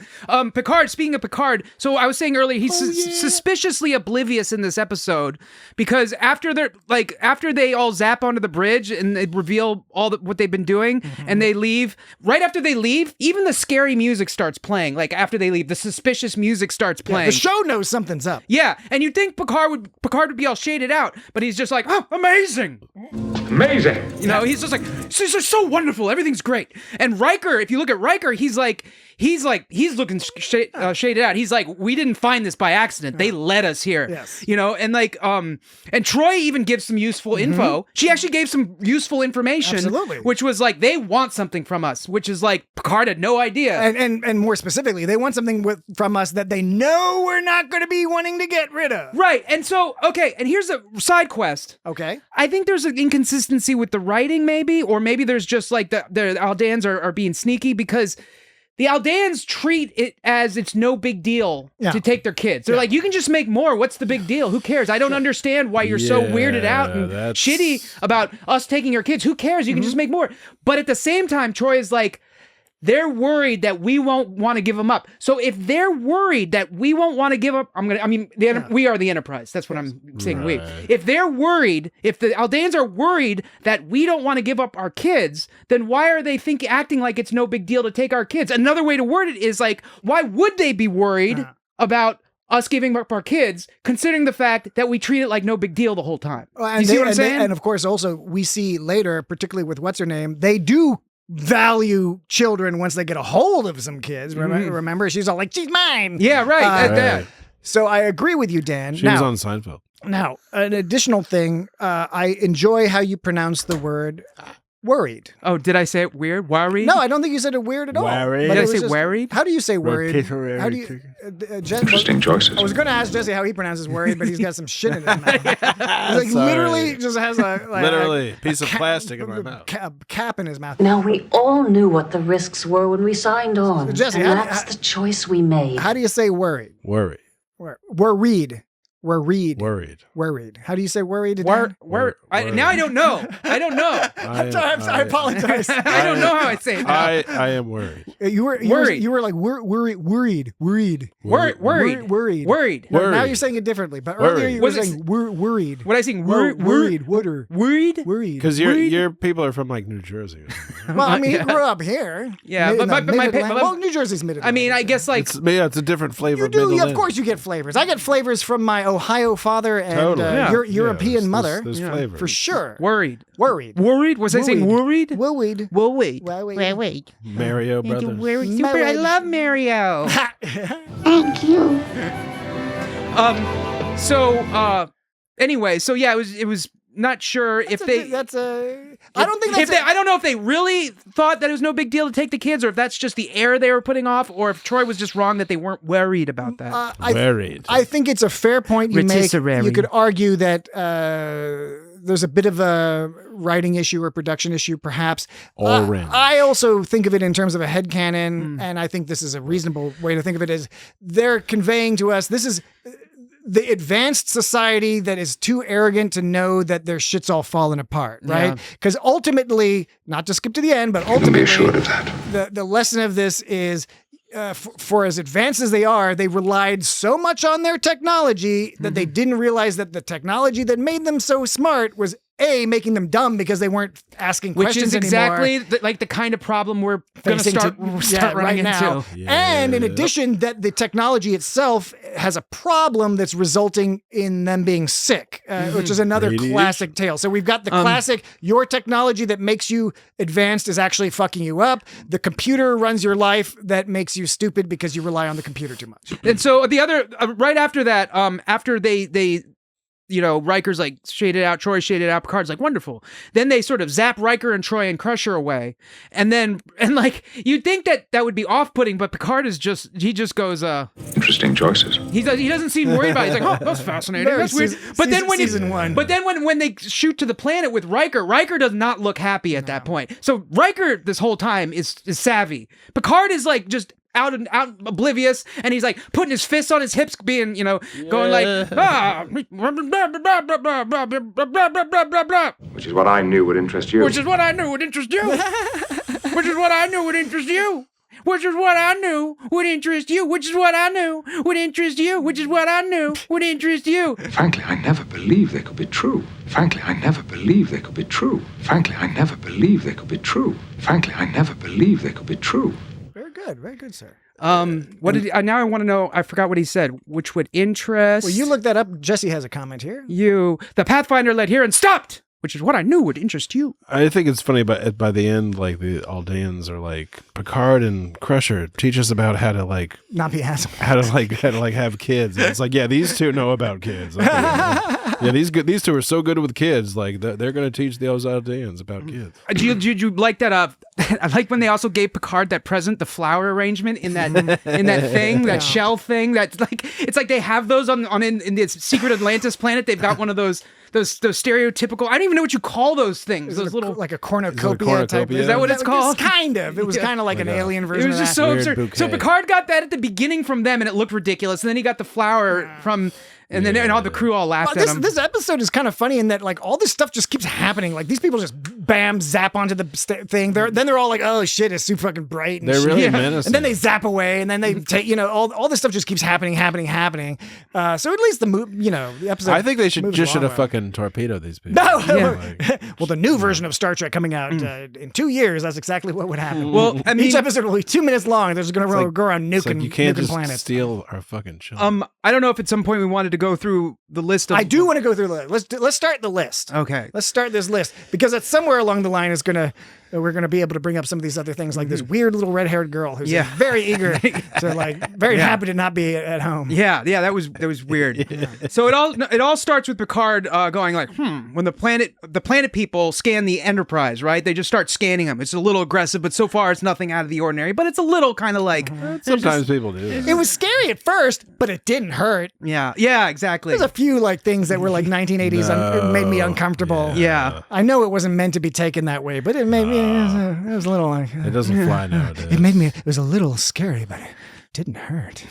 Picard. Speaking of Picard, so I was saying earlier, he's suspiciously oblivious in this episode because after they all zap onto the bridge and they reveal what they've been doing and they leave. Right after they leave, even the scary music starts playing. Like after they leave, the suspicious music starts playing. The show knows something's up. Yeah, and you'd think Picard would be all shaded out, but he's just like, oh, amazing. Amazing. He's just like, this is so wonderful. Everything's great. And Riker, if you look at Riker, he's looking shaded out. He's like, we didn't find this by accident. They led us here. Yes. And Troy even gives some useful info. She actually gave some useful information. Absolutely. Which was like, they want something from us, which is like, Picard had no idea. And more specifically, they want something from us that they know we're not going to be wanting to get rid of. Right. And so, okay, and here's a side quest. Okay. I think there's an inconsistency with the writing, maybe, or maybe there's just like the Aldans are being sneaky because the Aldans treat it as it's no big deal to take their kids. They're like, you can just make more. What's the big deal? Who cares? I don't understand why you're so weirded out and shitty about us taking your kids. Who cares? You can just make more. But at the same time, Troy is like, they're worried that we won't want to give them up. So if they're worried that we won't want to give up, we are the Enterprise. That's what I'm saying. Right. If they're worried, if the Aldans are worried that we don't want to give up our kids, then why are they acting like it's no big deal to take our kids? Another way to word it is like, why would they be worried about us giving up our kids, considering the fact that we treat it like no big deal the whole time? You see what I'm saying? And of course, also, we see later, particularly with what's-her-name, they do value children once they get a hold of some kids. Remember? She's all like, she's mine. Yeah, right. Right. So I agree with you, Dan. She was on Seinfeld. Now, an additional thing, I enjoy how you pronounce the word worried. Oh, did I say it weird? Worried? No, I don't think you said it weird at all. Worried? Did I say worried? How do you say worried? How do you? Interesting choices. I was going to ask Jesse how he pronounces worried, but he's got some shit in his mouth. He's like literally just has a piece of plastic in my mouth. Cap in his mouth. Now, we all knew what the risks were when we signed on. Jesse, and that's the choice we made. How do you say worried? Worry. Worried. Worried. Worried. Worried. How do you say worried? Now Worried. I don't know. I don't know. I apologize. I don't know how I say it now. I am worried. You were like worried. Worried. Now you're saying it differently, but earlier you were saying worried. What I saying? Worried. Worried. Because your people are from like New Jersey. Well, I mean, he grew up here. Yeah, well, New Jersey's Mid-Atlantic. I mean, I guess like it's a different flavor. You do, of course, you get flavors. I get flavors from my Ohio father and your European mother. There's flavors for sure. Worried. Was I saying worried? Worried. Mario brothers. Super. I love Mario. Thank you. Anyway, so yeah, it was not sure if they. I don't think that's. I don't know if they really thought that it was no big deal to take the kids, or if that's just the air they were putting off, or if Troy was just wrong that they weren't worried about that. Worried. I think it's a fair point you make. You could argue that there's a bit of a writing issue or production issue, perhaps. I also think of it in terms of a headcanon, and I think this is a reasonable way to think of it. Is they're conveying to us this is the advanced society that is too arrogant to know that their shit's all falling apart, right? Because ultimately, not to skip to the end, but ultimately, the lesson of this is, for as advanced as they are, they relied so much on their technology that they didn't realize that the technology that made them so smart was making them dumb because they weren't asking questions anymore. Which is exactly like the kind of problem we're going to start running now. into. And in addition, that the technology itself has a problem that's resulting in them being sick, which is another classic tale. So we've got the classic, your technology that makes you advanced is actually fucking you up. The computer runs your life that makes you stupid because you rely on the computer too much. And so the other, right after that, after they Riker's like shaded out, Troy shaded out, Picard's like, wonderful. Then they sort of zap Riker and Troy and Crusher away. And like, you'd think that would be off-putting, but Picard he just goes, interesting choices. He doesn't seem worried about it. He's like, oh, that's fascinating. That's weird. But then when they shoot to the planet with Riker does not look happy at that point. So Riker this whole time is savvy. Picard is like just out oblivious, and he's like putting his fists on his hips, being, going like, Which is what I knew would interest you. Which is what I knew would interest you. Which is what I knew would interest you. Which is what I knew would interest you. Which is what I knew would interest you. Which is what I knew would interest you. Frankly, I never believed they could be true. Frankly, I never believed they could be true. Frankly, I never believed they could be true. Frankly, I never believed they could be true. Very good, sir. What did now I want to know, I forgot what he said, which would interest. Well, you look that up. Jesse has a comment here. The Pathfinder led here and stopped, which is what I knew would interest you. I think it's funny, but by the end, like the Aldeans are like, Picard and Crusher teach us about how to like not be assholes, how to have kids. And it's like, yeah, these two know about kids. Okay, yeah, these two are so good with kids. Like they're going to teach those Aldeans about kids. Did you like that? I like when they also gave Picard that present, the flower arrangement in that thing, that shell thing. That's like, it's like they have those in this secret Atlantis planet. They've got one of those stereotypical. I don't even know what you call those things. Those little like a cornucopia type. Is that what it's called? Kind of. It was kind of like an alien version. It was just so absurd. Bouquet. So Picard got that at the beginning from them, and it looked ridiculous. And then he got the flower from. And then and all the crew all laughed at him. This episode is kind of funny in that like all this stuff just keeps happening. Like these people just zap onto the thing. Then they're all like, oh shit, it's super fucking bright. And they're really menacing. And then they zap away, and then they take all this stuff just keeps happening. So at least the episode. I think they should have fucking torpedoed these people. No. Well, the new version of Star Trek coming out in 2 years. That's exactly what would happen. Well, I mean, each episode will be 2 minutes long. They're just going to go around nuking. You can't just planets. steal our fucking children. I don't know if at some point we wanted to go through the list of. I do want to go through the list. Let's start the list. Okay. Let's start this list because it's somewhere along the line we're gonna be able to bring up some of these other things, like this weird little red-haired girl who's very eager to very happy to not be at home. Yeah, that was weird. So it all starts with Picard going like, when the planet people scan the Enterprise, right? They just start scanning them. It's a little aggressive, but so far it's nothing out of the ordinary. But it's a little kind of like sometimes people do. It was scary at first, but it didn't hurt. Yeah, exactly. There's a few like things that were like 1980s made me uncomfortable. Yeah. I know it wasn't meant to be taken that way, but it made me. It was a little like. It doesn't fly nowadays. It was a little scary, but it didn't hurt.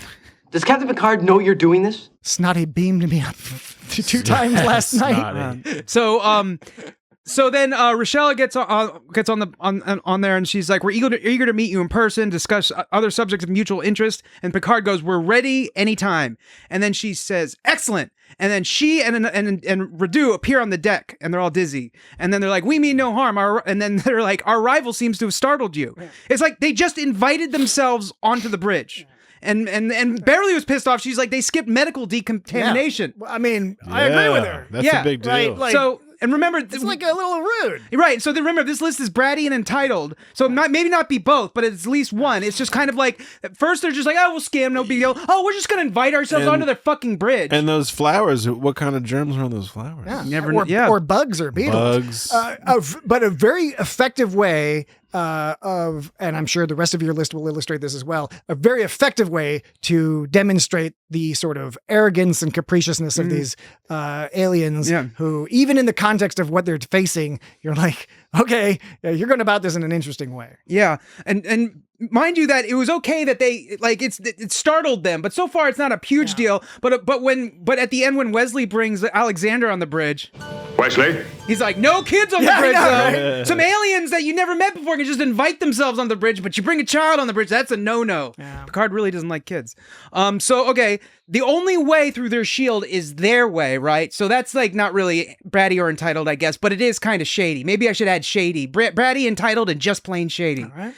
Does Captain Picard know you're doing this? Snotty beamed me up 2 times last night. So then Rochelle gets on there and she's like, we're eager to meet you in person, discuss other subjects of mutual interest. And Picard goes, we're ready anytime. And then she says, excellent. And then she and Radu appear on the deck and they're all dizzy. And then they're like, we mean no harm. And then they're like, our arrival seems to have startled you. It's like they just invited themselves onto the bridge. And Beverly was pissed off. She's like, they skipped medical decontamination. Yeah. I mean, I agree with her. That's a big deal. Right? Like, so, and remember, it's like a little rude. Right. So then remember, this list is bratty and entitled. So maybe not be both, but it's at least one. It's just kind of like, at first they're just like, oh, we'll scam, no big deal. Oh, we're just going to invite ourselves onto their fucking bridge. And those flowers, what kind of germs are on those flowers? Yeah. Or bugs or beetles. But a very effective way and I'm sure the rest of your list will illustrate this as well, a very effective way to demonstrate the sort of arrogance and capriciousness of these aliens who, even in the context of what they're facing, you're like, okay, you're going about this in an interesting way. Yeah. And mind you that it was okay that they, like, it startled them, but so far it's not a huge deal. But at the end when Wesley brings Alexander on the bridge, Wesley? He's like, no kids on the bridge, though. Right? Some aliens that you never met before can just invite themselves on the bridge, but you bring a child on the bridge, that's a no-no. Yeah. Picard really doesn't like kids. Okay, the only way through their shield is their way, right? So that's like not really bratty or entitled, I guess, but it is kind of shady. Maybe I should add shady. Bratty, entitled, and just plain shady. All right.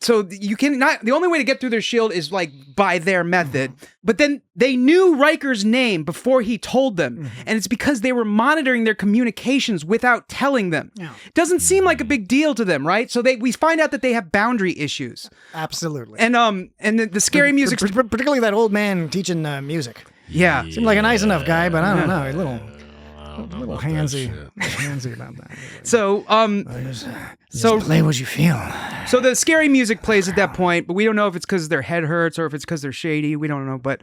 So you can not, the only way to get through their shield is like by their method. But then they knew Riker's name before he told them. And it's because they were monitoring their communications without telling them. Yeah. Doesn't seem like a big deal to them, right? So we find out that they have boundary issues. Absolutely. And the scary music, particularly that old man teaching music. Yeah. Seemed like a nice enough guy, but I don't know, a little handsy about that. So play what you feel. So the scary music plays at that point, but we don't know if it's because their head hurts or if it's because they're shady. We don't know. But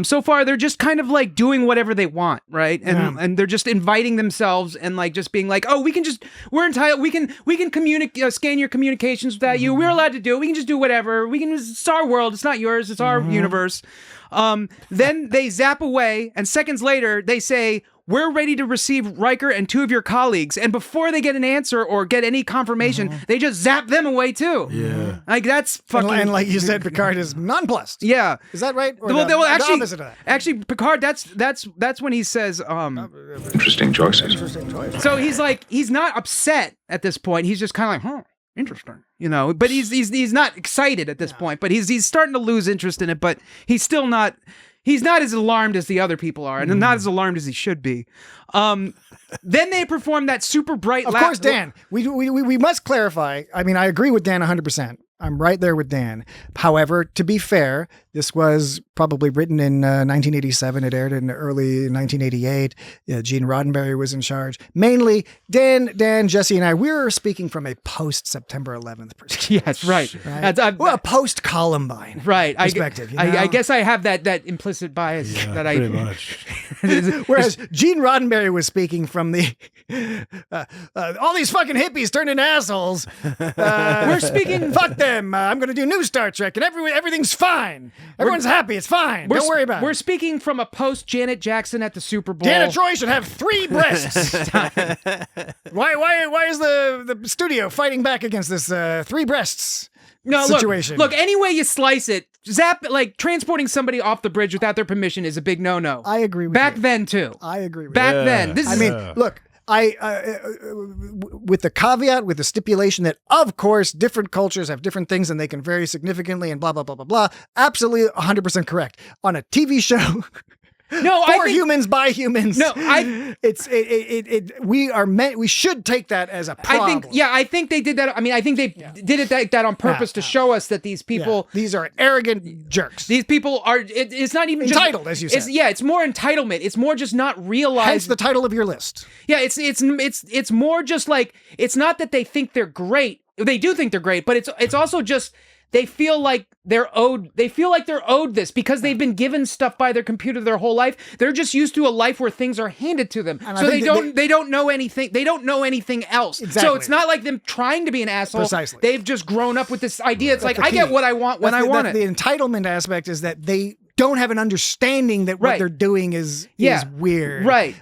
so far they're just kind of like doing whatever they want, right? And they're just inviting themselves and like just being like, oh, we're entitled. We can communicate, scan your communications without you. We're allowed to do it. We can just do whatever. It's our world. It's not yours. It's our universe. Then they zap away, and seconds later they say, we're ready to receive Riker and 2 of your colleagues. And before they get an answer or get any confirmation, they just zap them away too. Yeah. Like that's fucking... And like you said, Picard is nonplussed. Yeah. Is that right? Or well, actually, the opposite of that? Actually, Picard, that's when he says... Interesting choices. So he's like, he's not upset at this point. He's just kind of like, interesting, but he's not excited at this point, but he's starting to lose interest in it, but he's still not... He's not as alarmed as the other people are, and not as alarmed as he should be. Then they perform that super bright... Of course, Dan, we must clarify. I mean, I agree with Dan 100%. I'm right there with Dan. However, to be fair, this was probably written in 1987. It aired in early 1988. Gene Roddenberry was in charge. Mainly, Dan, Jesse, and I, we were speaking from a post-September 11th perspective. Yes, right. A post-Columbine perspective. I guess I have that implicit bias that I... Pretty much. Whereas Gene Roddenberry was speaking from the... all these fucking hippies turned into assholes. We're speaking... Fuck them. I'm going to do new Star Trek, and everything's fine. Everyone's happy. It's fine. Don't worry about it. We're speaking from a post Janet Jackson at the Super Bowl. Deanna Troi should have 3 breasts. Why is the studio fighting back against this 3 breasts situation? Look, any way you slice it, transporting somebody off the bridge without their permission is a big no-no. I agree with Back you. then, too. I agree with Back then. Look, with the caveat, with the stipulation that, of course, different cultures have different things and they can vary significantly and blah, blah, blah, blah, blah. Absolutely 100% correct. On a TV show... No, for humans by humans. No, we should take that as a problem. I think they did that. I mean, I think they did it that on purpose to show us that these people, these are arrogant jerks. These people are. It's not even entitled, as you said. It's more entitlement. It's more just not realizing. Hence the title of your list. Yeah, it's more just like, it's not that they think they're great. They do think they're great, but it's also just they feel like they're owed this because they've been given stuff by their computer their whole life. They're just used to a life where things are handed to them. And So they don't know anything. They don't know anything else. Exactly. So it's not like them trying to be an asshole. Precisely. They've just grown up with this idea. It's That's like, the I get key. what I want when I want it. The entitlement aspect is that they don't have an understanding that what Right. they're doing is weird. Right.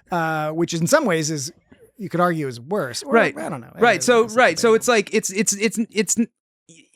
Which in some ways is, you could argue, is worse. Or, Right. I don't know. Right. So it's like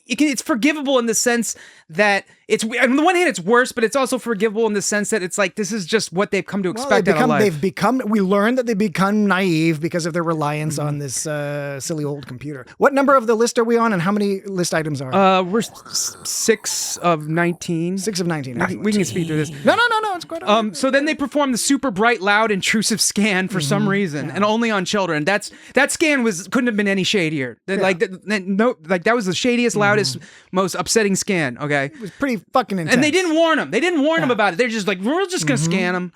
it's forgivable in the sense that it's, on the one hand, it's worse, but it's also forgivable in the sense that it's like, this is just what they've come to expect out of life. We learned that they become naive because of their reliance on this silly old computer. What number of the list are we on, and how many list items are? We're 6 of 19. 6 of 19. We can speed through this. No, it's quite all right. So then they perform the super bright, loud, intrusive scan for some reason, and only on children. That scan couldn't have been any shadier. That was the shadiest, loudest, most upsetting scan. Okay, it was pretty fucking intense. And they didn't warn them. They didn't warn them about it. They're just like, we're just gonna scan them.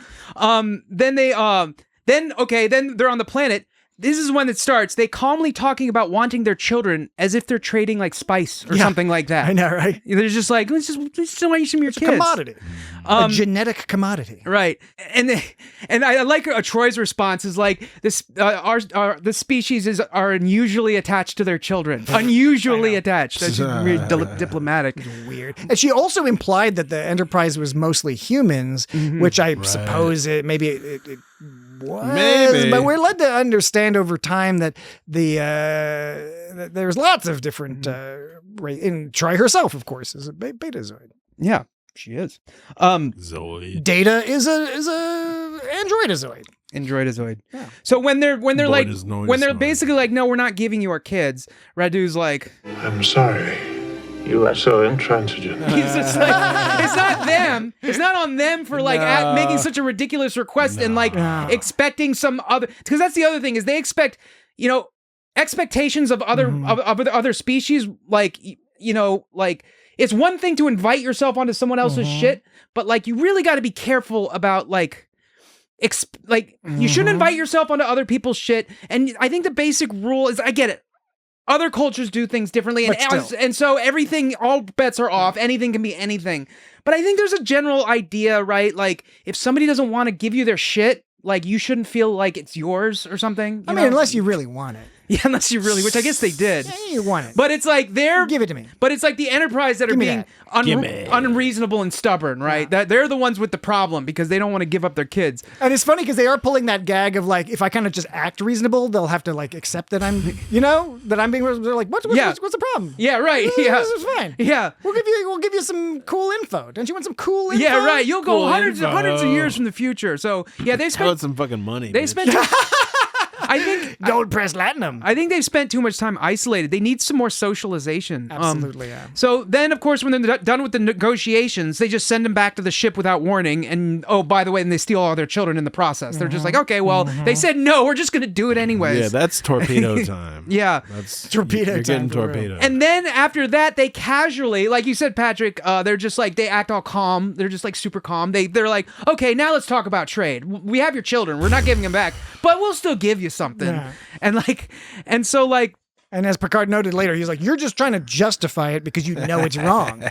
Then they're on the planet. This is when it starts. They calmly talking about wanting their children as if they're trading like spice or something like that. I know, right? They're just like, let's just want you some of your kids. Commodity. A genetic commodity. Right. And I like Troy's response is like, this the species are unusually attached to their children. Unusually attached. That's just really diplomatic. Weird. And she also implied that the Enterprise was mostly humans, which I suppose it was. Maybe. But we're led to understand over time that that there's lots of different and Troy herself, of course, is a betazoid. Yeah, she is. Zoid. Data is a androidazoid. Androidazoid. Yeah. So when they're basically like, no, we're not giving you our kids, Radu's like, I'm sorry. You are so intransigent. He's just like, it's not them. It's not on them for like making such a ridiculous request and like expecting some other. Because that's the other thing is they expect, expectations of other species. Like, like it's one thing to invite yourself onto someone else's shit, but like you really got to be careful about like. You shouldn't invite yourself onto other people's shit. And I think the basic rule is, I get it. Other cultures do things differently, and so everything, all bets are off. Anything can be anything. But I think there's a general idea, right? Like, if somebody doesn't want to give you their shit, like, you shouldn't feel like it's yours or something. I mean, unless you really want it. Yeah, unless you really, which I guess they did. Yeah, you want it. But it's like give it to me. But it's like the Enterprise that are being unreasonable and stubborn, right? That they're the ones with the problem because they don't want to give up their kids. And it's funny because they are pulling that gag of like, if I kind of just act reasonable, they'll have to like accept that I'm, that I'm being. They're like, what's the problem? Yeah, right. Yeah, this is fine. Yeah, we'll give you some cool info. Don't you want some cool info? Yeah, right. You'll go hundreds of years from the future. So yeah, they spent some fucking money. They spent. I think gold pressed latinum. I think they've spent too much time isolated. They need some more socialization. Absolutely, yeah. So then, of course, when they're done with the negotiations, they just send them back to the ship without warning. And oh, by the way, and they steal all their children in the process. They're just like, okay, well, they said no, we're just going to do it anyways. Yeah, that's torpedo time. Yeah, that's torpedo time. You're getting torpedoed. And then after that, they casually, like you said, Patrick, they're just like, they act all calm. They're just like super calm. They're like, okay, now let's talk about trade. We have your children. We're not giving them back, but we'll still give you something. Yeah. And so as Picard noted later, he's like, you're just trying to justify it because you know it's wrong.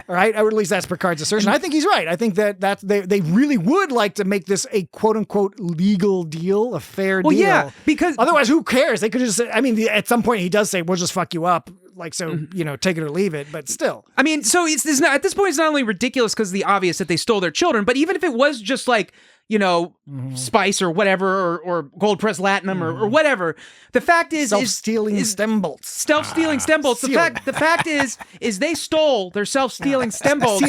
All right? Or at least that's Picard's assertion. I think he's right. I think that they really would like to make this a quote unquote legal deal, a fair deal. Yeah, because otherwise who cares? They could just say, I mean, at some point he does say, we'll just fuck you up. Like, so, take it or leave it, but still. I mean, so it's not, at this point, it's not only ridiculous because of the obvious that they stole their children, but even if it was just like, spice or whatever, or gold pressed latinum or whatever. The fact is self-stealing stem bolts. Self-stealing stem bolts. The fact is they stole their self-stealing stem bolts.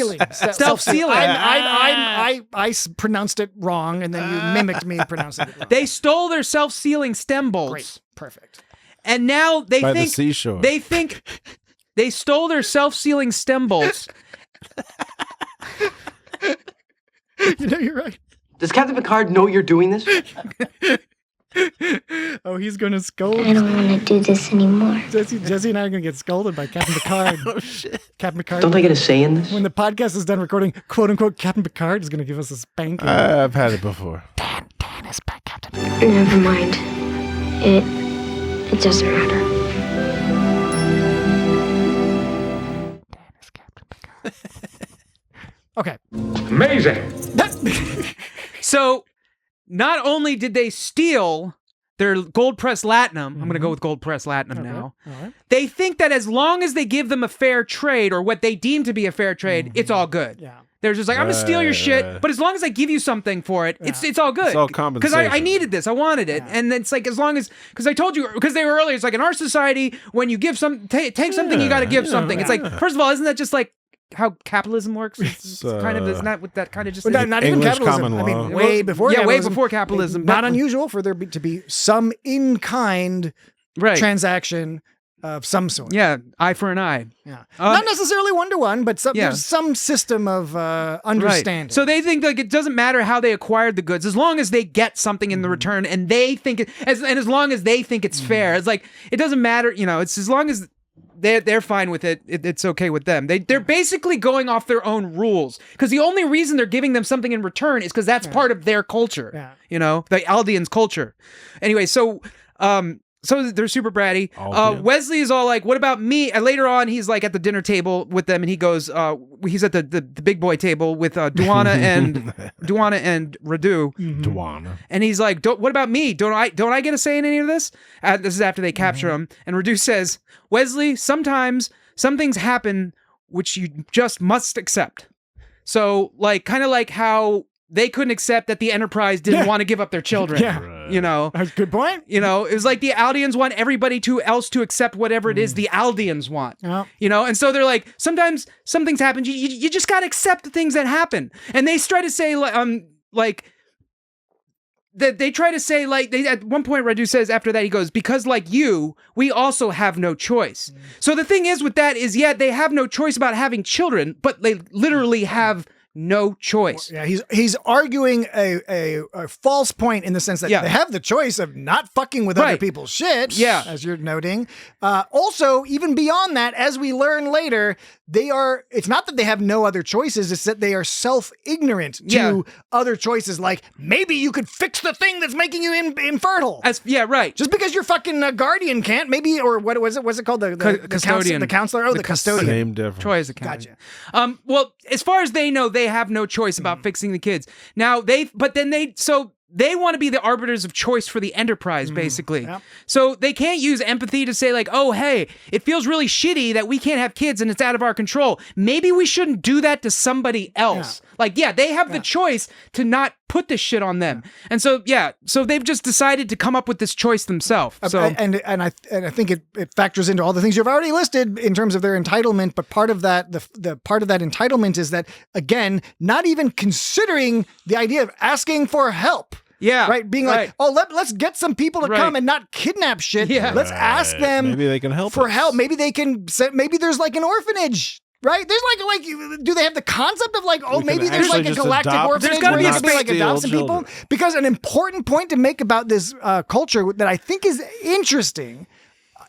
Self-stealing. I pronounced it wrong, and then you mimicked me pronouncing it wrong. They stole their self-stealing stem bolts. Great. Perfect. And now they by think the seashore. They think they stole their self-sealing stem bolts. You're right. Does Captain Picard know you're doing this? Oh, he's going to scold. I don't want to do this anymore. Jesse and I are going to get scolded by Captain Picard. Oh, shit. Captain Picard. Don't I get a say in this? When the podcast is done recording, quote unquote, Captain Picard is going to give us a spanking. I've had it before. Dan is by Captain Picard. Never mind. It doesn't matter. Dan is Captain Okay. Amazing. So, not only did they steal their gold press latinum, I'm going to go with gold press latinum now. All right. They think that as long as they give them a fair trade or what they deem to be a fair trade, it's all good. Yeah. They're just like, I'm going to steal your shit, but as long as I give you something for it, it's all good. It's all Because compensation. I needed this. I wanted it. And it's like, as long as, because I told you, because they were earlier, it's like in our society, when you give take something, you got to give something. It's like, first of all, isn't that just like how capitalism works? It's kind of, isn't that what that kind of just Well, is? not even English capitalism. common I mean, law. way before Yeah, capitalism. way before capitalism. Not but- unusual for there to be some in-kind Right. transaction of some sort. Yeah, eye for an eye. Yeah. Not necessarily one-to-one, but there's some system of understanding. Right. So they think like it doesn't matter how they acquired the goods, as long as they get something in the return, and they think as long as they think it's fair. It's like it doesn't matter, it's as long as they're fine with it, it's okay with them. They're basically going off their own rules because the only reason they're giving them something in return is because that's part of their culture. Yeah. The Aldeans' culture. Anyway, so they're super bratty. Wesley is all like, what about me? And later on, he's like at the dinner table with them and he goes, he's at the big boy table with Duana and Radu. Duana. And he's like, what about me? Don't I get a say in any of this? This is after they capture him. And Radu says, Wesley, sometimes some things happen which you just must accept. So like, kind of like how they couldn't accept that the Enterprise didn't want to give up their children. Yeah. That's a good point. It was like the Aldeans want everybody else to accept whatever it is the Aldeans want. Yeah. And so they're like, sometimes some things happen. You just got to accept the things that happen. And they try to say, they try to say, at one point, Radu says after that, he goes, because like you, we also have no choice. So the thing is with that is, they have no choice about having children, but they literally have no choice. Yeah, he's arguing a false point in the sense that they have the choice of not fucking with other people's shit. Yeah, as you're noting. Also, even beyond that, as we learn later, it's not that they have no other choices, it's that they are self-ignorant to other choices, like maybe you could fix the thing that's making you infertile. Right. Just because your fucking guardian can't, maybe, or what was it? What's it called? The custodian. The counselor? Oh, the custodian. Same difference. Troy is a custodian. Gotcha. Well, as far as they know, they have no choice about fixing the kids. Now, they want to be the arbiters of choice for the Enterprise, basically. Yep. So they can't use empathy to say like, oh, hey, it feels really shitty that we can't have kids and it's out of our control. Maybe we shouldn't do that to somebody else. They have the choice to not put this shit on them. And so they've just decided to come up with this choice themselves. So and I think it factors into all the things you've already listed in terms of their entitlement, but part of that the part of that entitlement is that, again, not even considering the idea of asking for help. Yeah. Right. Being like, let's get some people to come and not kidnap shit. Yeah. Let's ask them. Maybe they can help for us. help. Maybe they can. Maybe there's like an orphanage. Right? There's like, do they have the concept of like, maybe there's like a galactic orphanage there's gotta where be you a can be like adopt some people? Because an important point to make about this culture that I think is interesting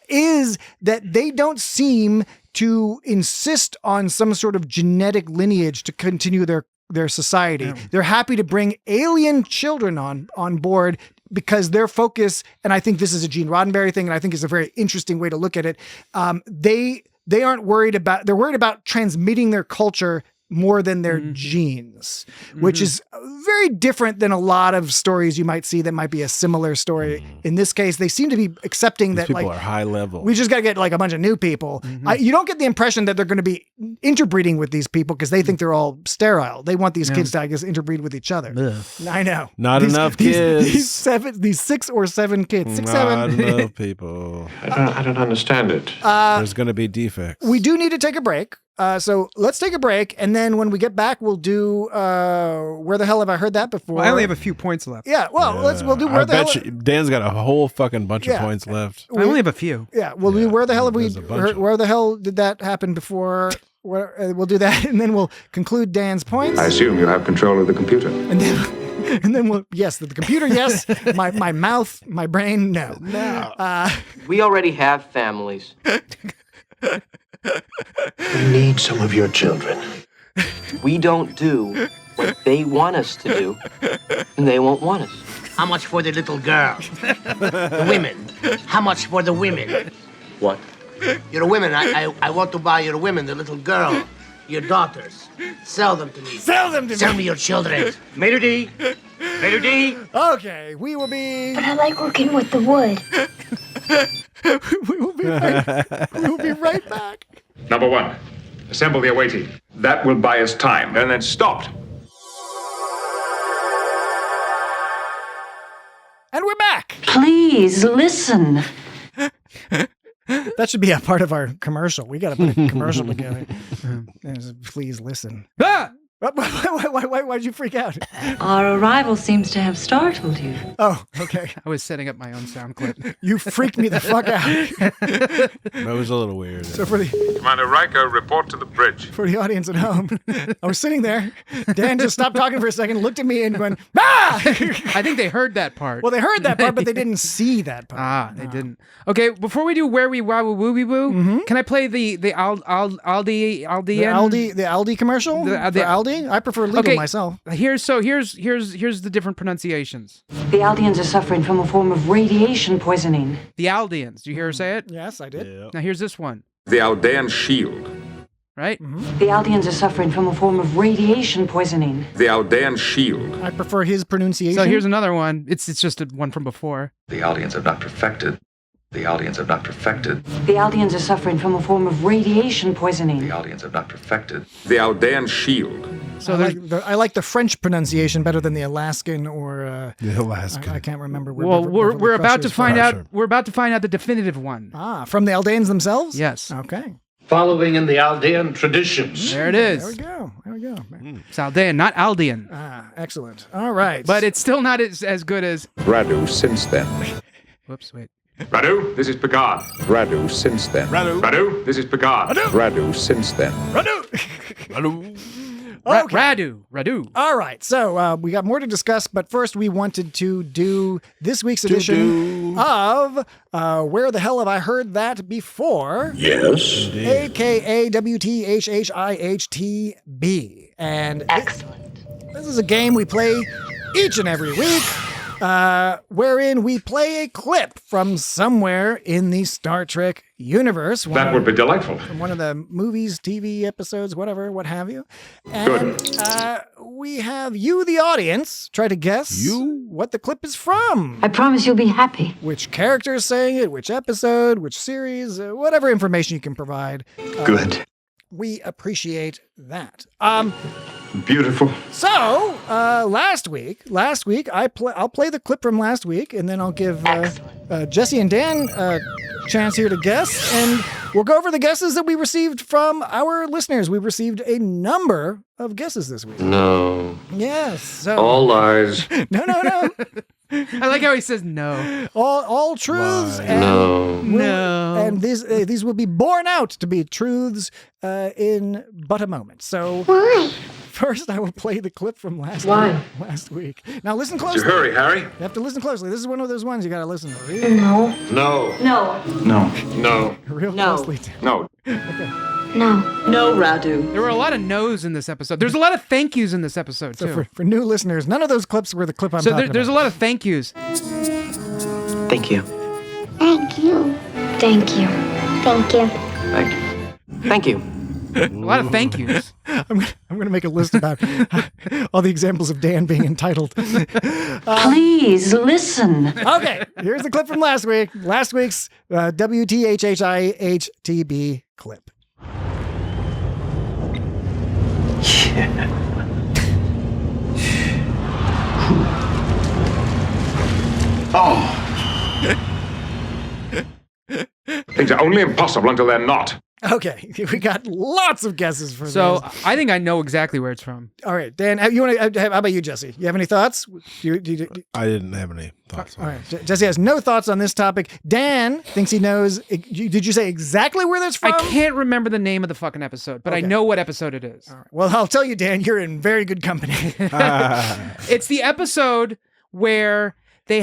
is that they don't seem to insist on some sort of genetic lineage to continue their society. Yeah. They're happy to bring alien children on board because their focus, and I think this is a Gene Roddenberry thing, and I think it's a very interesting way to look at it. They aren't worried about, they're worried about transmitting their culture more than their genes, which is very different than a lot of stories you might see that might be a similar story. In this case, they seem to be accepting that people are high level. We just got to get like a bunch of new people. You don't get the impression that they're going to be interbreeding with these people because they think they're all sterile. They want these kids to, I guess, interbreed with each other. I know. Not enough kids. These 6 or 7 kids. Not 7. enough people. I don't understand it. There's going to be defects. We do need to take a break. So let's take a break, and then when we get back, we'll do Where the Hell Have I Heard That Before? Well, I only have a few points left. Yeah, well, we'll do Where the Hell. Dan's got a whole fucking bunch of points left. I only have a few. Yeah, we'll do Where the Hell Have we heard? Where the hell did that happen before? We'll do that, and then we'll conclude Dan's points. I assume you have control of the computer. And then we'll the computer, yes. My mouth, my brain, no. We already have families. We need some of your children. We don't do what they want us to do, and they won't want us. How much for the little girl? The women. How much for the women? What? Your women. I want to buy your women, the little girl. your daughters. Sell them to me. Sell them to me. Sell me your children. Maitre D. Maitre D. Okay, we will be. But I like working with the wood. we will be right back. Number one, assemble the awaiting. That will buy us time. And then stopped. And we're back. Please listen. That should be a part of our commercial. We got to put a commercial together. Please listen. Ah! Why'd you freak out? Our arrival seems to have startled you. Oh, okay. I was setting up my own sound clip. You freaked me the fuck out. That was a little weird. So for the Commander Riker, report to the bridge. for the audience at home, I was sitting there. Dan just stopped talking for a second, looked at me, and went, "Ah!" I think they heard that part. Well, they heard that part, but they didn't see that part. Ah, they didn't. Okay, before we do where we wow woo woo boo, can I play the Aldi The Aldi commercial? The For Aldi? I prefer Lidl myself. Here's the different pronunciations. The Aldeans are suffering from a form of radiation poisoning. The Aldeans. Did you hear her say it? Yes, I did. Yeah. Now here's this one. The Aldean shield. Right? The Aldeans are suffering from a form of radiation poisoning. The Aldean shield. I prefer his pronunciation. So here's another one. It's just a one from before. The Aldeans have not perfected. The Aldeans have not perfected. The Aldeans are suffering from a form of radiation poisoning. The Aldeans have not perfected. The Aldean shield. So I like the French pronunciation better than the Alaskan or The Alaskan. I can't remember. Where well, Beverly we're about Crusher to is find from. out. We're about to find out the definitive one. Ah, from the Aldeans themselves? Yes. Okay. Following in the Aldean traditions. There it is. There we go. There we go. It's Aldean, not Aldean. Ah, excellent. All right. But it's still not as good as. Radu since then. Whoops, wait. Radu, this is Picard. Radu since then. Radu, this is Picard. Radu since then. Okay. Radu. All right, so we got more to discuss, but first we wanted to do this week's edition of Where the Hell Have I Heard That Before? Yes. AKA WTHHIHTB. And Excellent. this is a game we play each and every week, wherein we play a clip from somewhere in the Star Trek universe. That would be delightful. From one of the movies, TV episodes, whatever, what have you. And we have you, the audience, try to guess what the clip is from. I promise you'll be happy. Which character is saying it, which episode, which series, whatever information you can provide. Good. We appreciate that. Beautiful. So, last week, I'll play the clip from last week, and then I'll give Jesse and Dan a chance here to guess, and we'll go over the guesses that we received from our listeners. We received a number of guesses this week. No. Yes. So, All lies. No. I like how he says no. All truths. Why? And No. And these will be borne out to be truths in but a moment. So. Why? First, I will play the clip from last week. Now, listen closely. Hurry, Harry. You have to listen closely. This is one of those ones you got to listen to No. No. No. No. real No. closely. No. No. No, Radu. There were a lot of no's in this episode. There's a lot of thank yous in this episode, too. So for new listeners, none of those clips were the clip I'm So talking there's a about. lot of thank yous. Thank you. Thank you. Thank you. Thank you. Thank you. Thank you. A lot of thank yous. I'm going to make a list about all the examples of Dan being entitled. Please listen. Okay, here's the clip from last week. Last week's WTHHIHTB clip. Things are only impossible until they're not. Okay, we got lots of guesses for So this. I think I know exactly where it's from. All right, Dan, you want to? How about you, Jesse? You have any thoughts? I didn't have any thoughts. All right, Jesse has no thoughts on this topic. Dan thinks he knows. Did you say exactly where that's from? I can't remember the name of the fucking episode, but I Okay. know what episode it is. All right. Well, I'll tell you, Dan, you're in very good company. It's the episode where they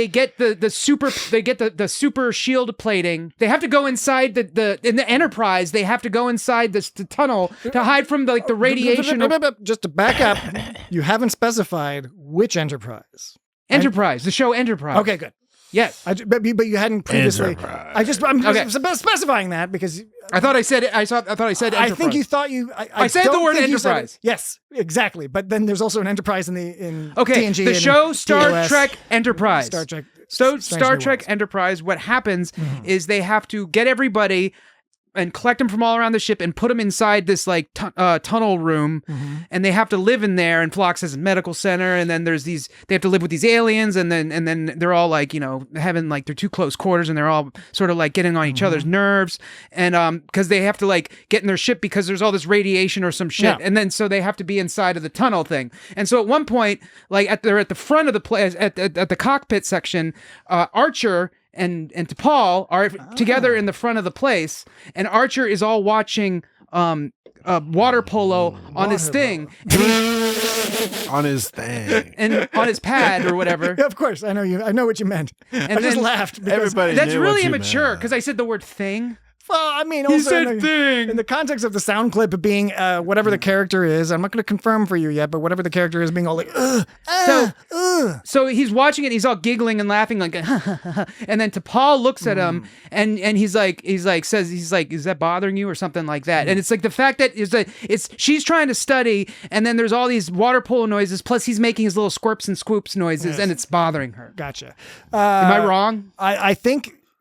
get the super shield plating. They have to go inside in the Enterprise. They have to go inside the tunnel to hide from the radiation. Just to back up, you haven't specified which Enterprise. Enterprise, the show Enterprise. Okay, good. Yes. But you hadn't previously. Enterprise. I'm just specifying that because I thought I said it. I thought I said Enterprise. I think you thought you. I said the word Enterprise. Yes, exactly. But then there's also an Enterprise in Okay, TNG. the show Star TOS. Trek Enterprise. Star Trek. Star Trek Enterprise. What happens is they have to get everybody and collect them from all around the ship and put them inside this like tunnel room, and they have to live in there. And Phlox has a medical center, and then there's these. They have to live with these aliens, and then they're all like having like they're too close quarters, and they're all sort of like getting on each other's nerves, and because they have to like get in their ship because there's all this radiation or some shit, and then so they have to be inside of the tunnel thing. And so at one point, like they're at the front of the place at the cockpit section, Archer and T'Pol are together in the front of the place, and Archer is all watching water polo on his thing. On his thing. And on his pad or whatever. Yeah, of course, I know what you meant. And I just then laughed. Because everybody That's knew really what you immature meant. because I said the word thing. Well, I mean, He also said in the context of the sound clip of being whatever the character is, I'm not going to confirm for you yet, but whatever the character is being all like, So he's watching it, he's all giggling and laughing like, and then T'Pol looks at him and he's like, is that bothering you or something like that? And it's like the fact that she's trying to study, and then there's all these water polo noises, plus he's making his little squirps and swoops noises, and it's bothering her. Gotcha. Am I wrong?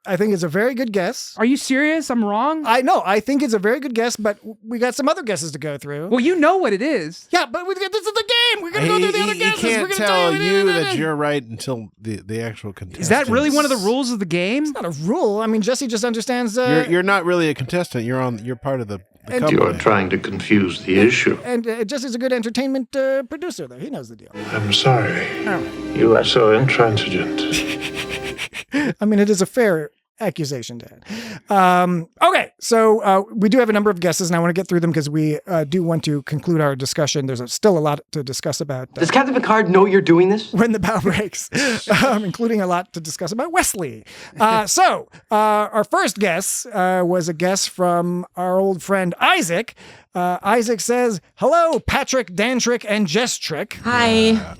I think it's a very good guess. Are you serious? I'm wrong? I think it's a very good guess, but we got some other guesses to go through. Well, you know what it is. Yeah, but this is the game. We're going to go through the other guesses. He We're can't gonna tell you that that you're right until the actual contestant. Is that really one of the rules of the game? It's not a rule. I mean, Jesse just understands. You're not really a contestant. You're part of the company. You are trying to confuse the issue. And Jesse's a good entertainment producer there. He knows the deal. I'm sorry. Oh. You are so intransigent. I mean, it is a fair accusation, Dad. Okay, so we do have a number of guesses, and I want to get through them because we do want to conclude our discussion. There's still a lot to discuss about. Does Captain Picard know you're doing this? When the bow breaks, including a lot to discuss about Wesley. So our first guess was a guess from our old friend Isaac. Isaac says, "Hello, Patrick, Dantrick, and Jestrick." Hi.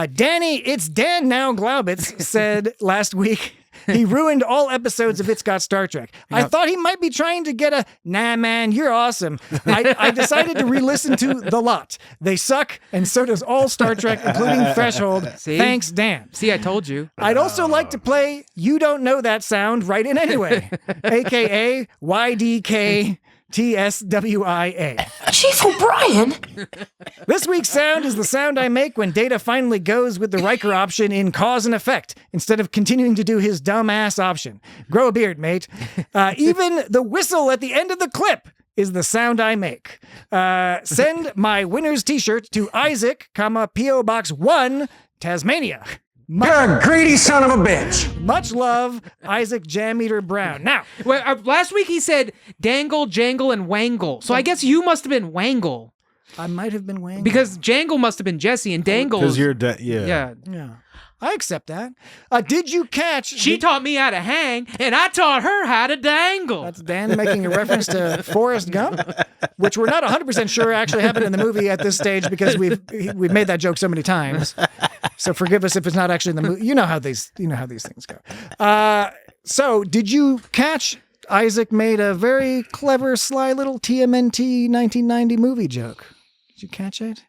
Danny, it's Dan now. Glaubitz said last week he ruined all episodes of It's Got Star Trek. Yep. I thought he might be trying to get a, nah, man, you're awesome. I decided to re-listen to The Lot. They suck, and so does all Star Trek, including Threshold. See? Thanks, Dan. See, I told you. I'd also like to play You Don't Know That Sound Right In Anyway, a.k.a. YDK TSWIA. Chief O'Brien? This week's sound is the sound I make when Data finally goes with the Riker option in cause and effect instead of continuing to do his dumbass option. Grow a beard, mate. Even the whistle at the end of the clip is the sound I make. Send my winner's t-shirt to Isaac, P.O. Box 1, Tasmania. You're a greedy son of a bitch. Much love, Isaac Jam Eater Brown. Now, well, last week he said dangle, jangle, and wangle. So I guess you must have been wangle. I might have been wangle. Because jangle must have been Jesse, and dangle. Because you're yeah. I accept that. Did you catch? She taught me how to hang, and I taught her how to dangle. That's Dan making a reference to Forrest Gump, which we're not 100% sure actually happened in the movie at this stage because we've made that joke so many times. So forgive us if it's not actually in the movie. You know how these things go. So did you catch? Isaac made a very clever, sly little TMNT 1990 movie joke. Did you catch it?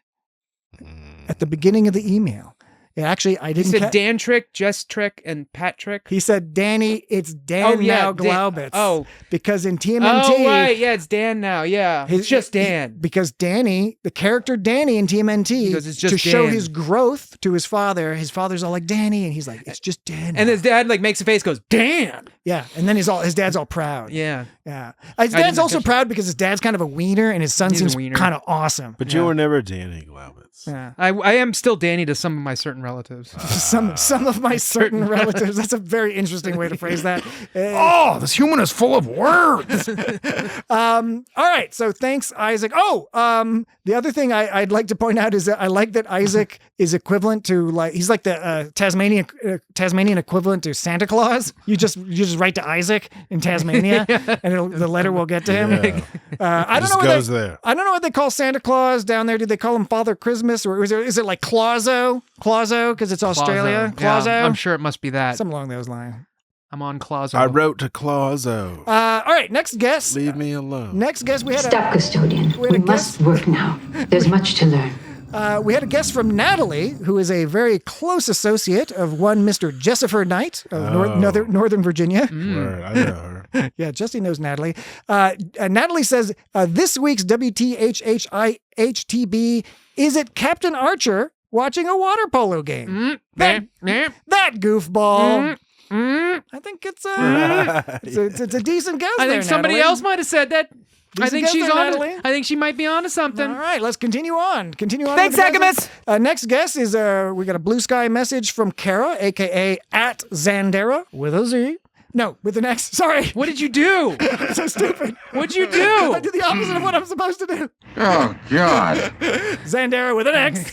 At the beginning of the email. Yeah, actually, I didn't. He said Dan Trick, Jess Trick, and Pat Trick. He said, Danny, it's Dan now Glaubitz. Because in TMNT. Oh, right. Yeah, it's Dan now. Yeah. It's just Dan. Because Danny, the character Danny in TMNT, it's just to show Dan. his growth to his father's all like, Danny. And he's like, it's just Dan. And his dad like makes a face, goes, Dan. Yeah. And then his dad's all proud. Yeah. Yeah. His dad's also proud because his dad's kind of a wiener and his son seems kind of awesome. But you were never Danny Glaubitz. Yeah. I am still Danny to some of my certain relatives. Some of my certain relatives. That's a very interesting way to phrase that. Oh, this human is full of words. All right. So thanks, Isaac. Oh, the other thing I'd like to point out is that I like that Isaac is equivalent to he's like the Tasmanian equivalent to Santa Claus. You just write to Isaac in Tasmania, and the letter will get to him. Yeah. I don't Just know. goes there. I don't know what they call Santa Claus down there. Do they call him Father Christmas, or is it like Clauso? Clauso, because it's Australia. Clauso. Yeah, I'm sure it must be that. Something along those lines. I'm on Clauso. I wrote to Clauso. All right, next guest. Leave me alone. Next guest, we had Stop, custodian. We must work now. There's much to learn. We had a guest from Natalie, who is a very close associate of one Mr. Jessifer Knight of Northern Virginia. Word, I know her. Yeah, Jesse knows Natalie. Natalie says, this week's WTHHIHTB, is it Captain Archer watching a water polo game? That goofball. I think it's a decent guess. I think somebody else might have said that. I think she's on. Natalie. I think she might be onto something. All right, let's continue on. Thanks, Agamus. Next guest is we got a Blue Sky message from Kara, aka @Zandera with a Z. No, with an X. Sorry. What did you do? So stupid. What'd you do? I did the opposite of what I'm supposed to do. Oh, God. Zandera with an X.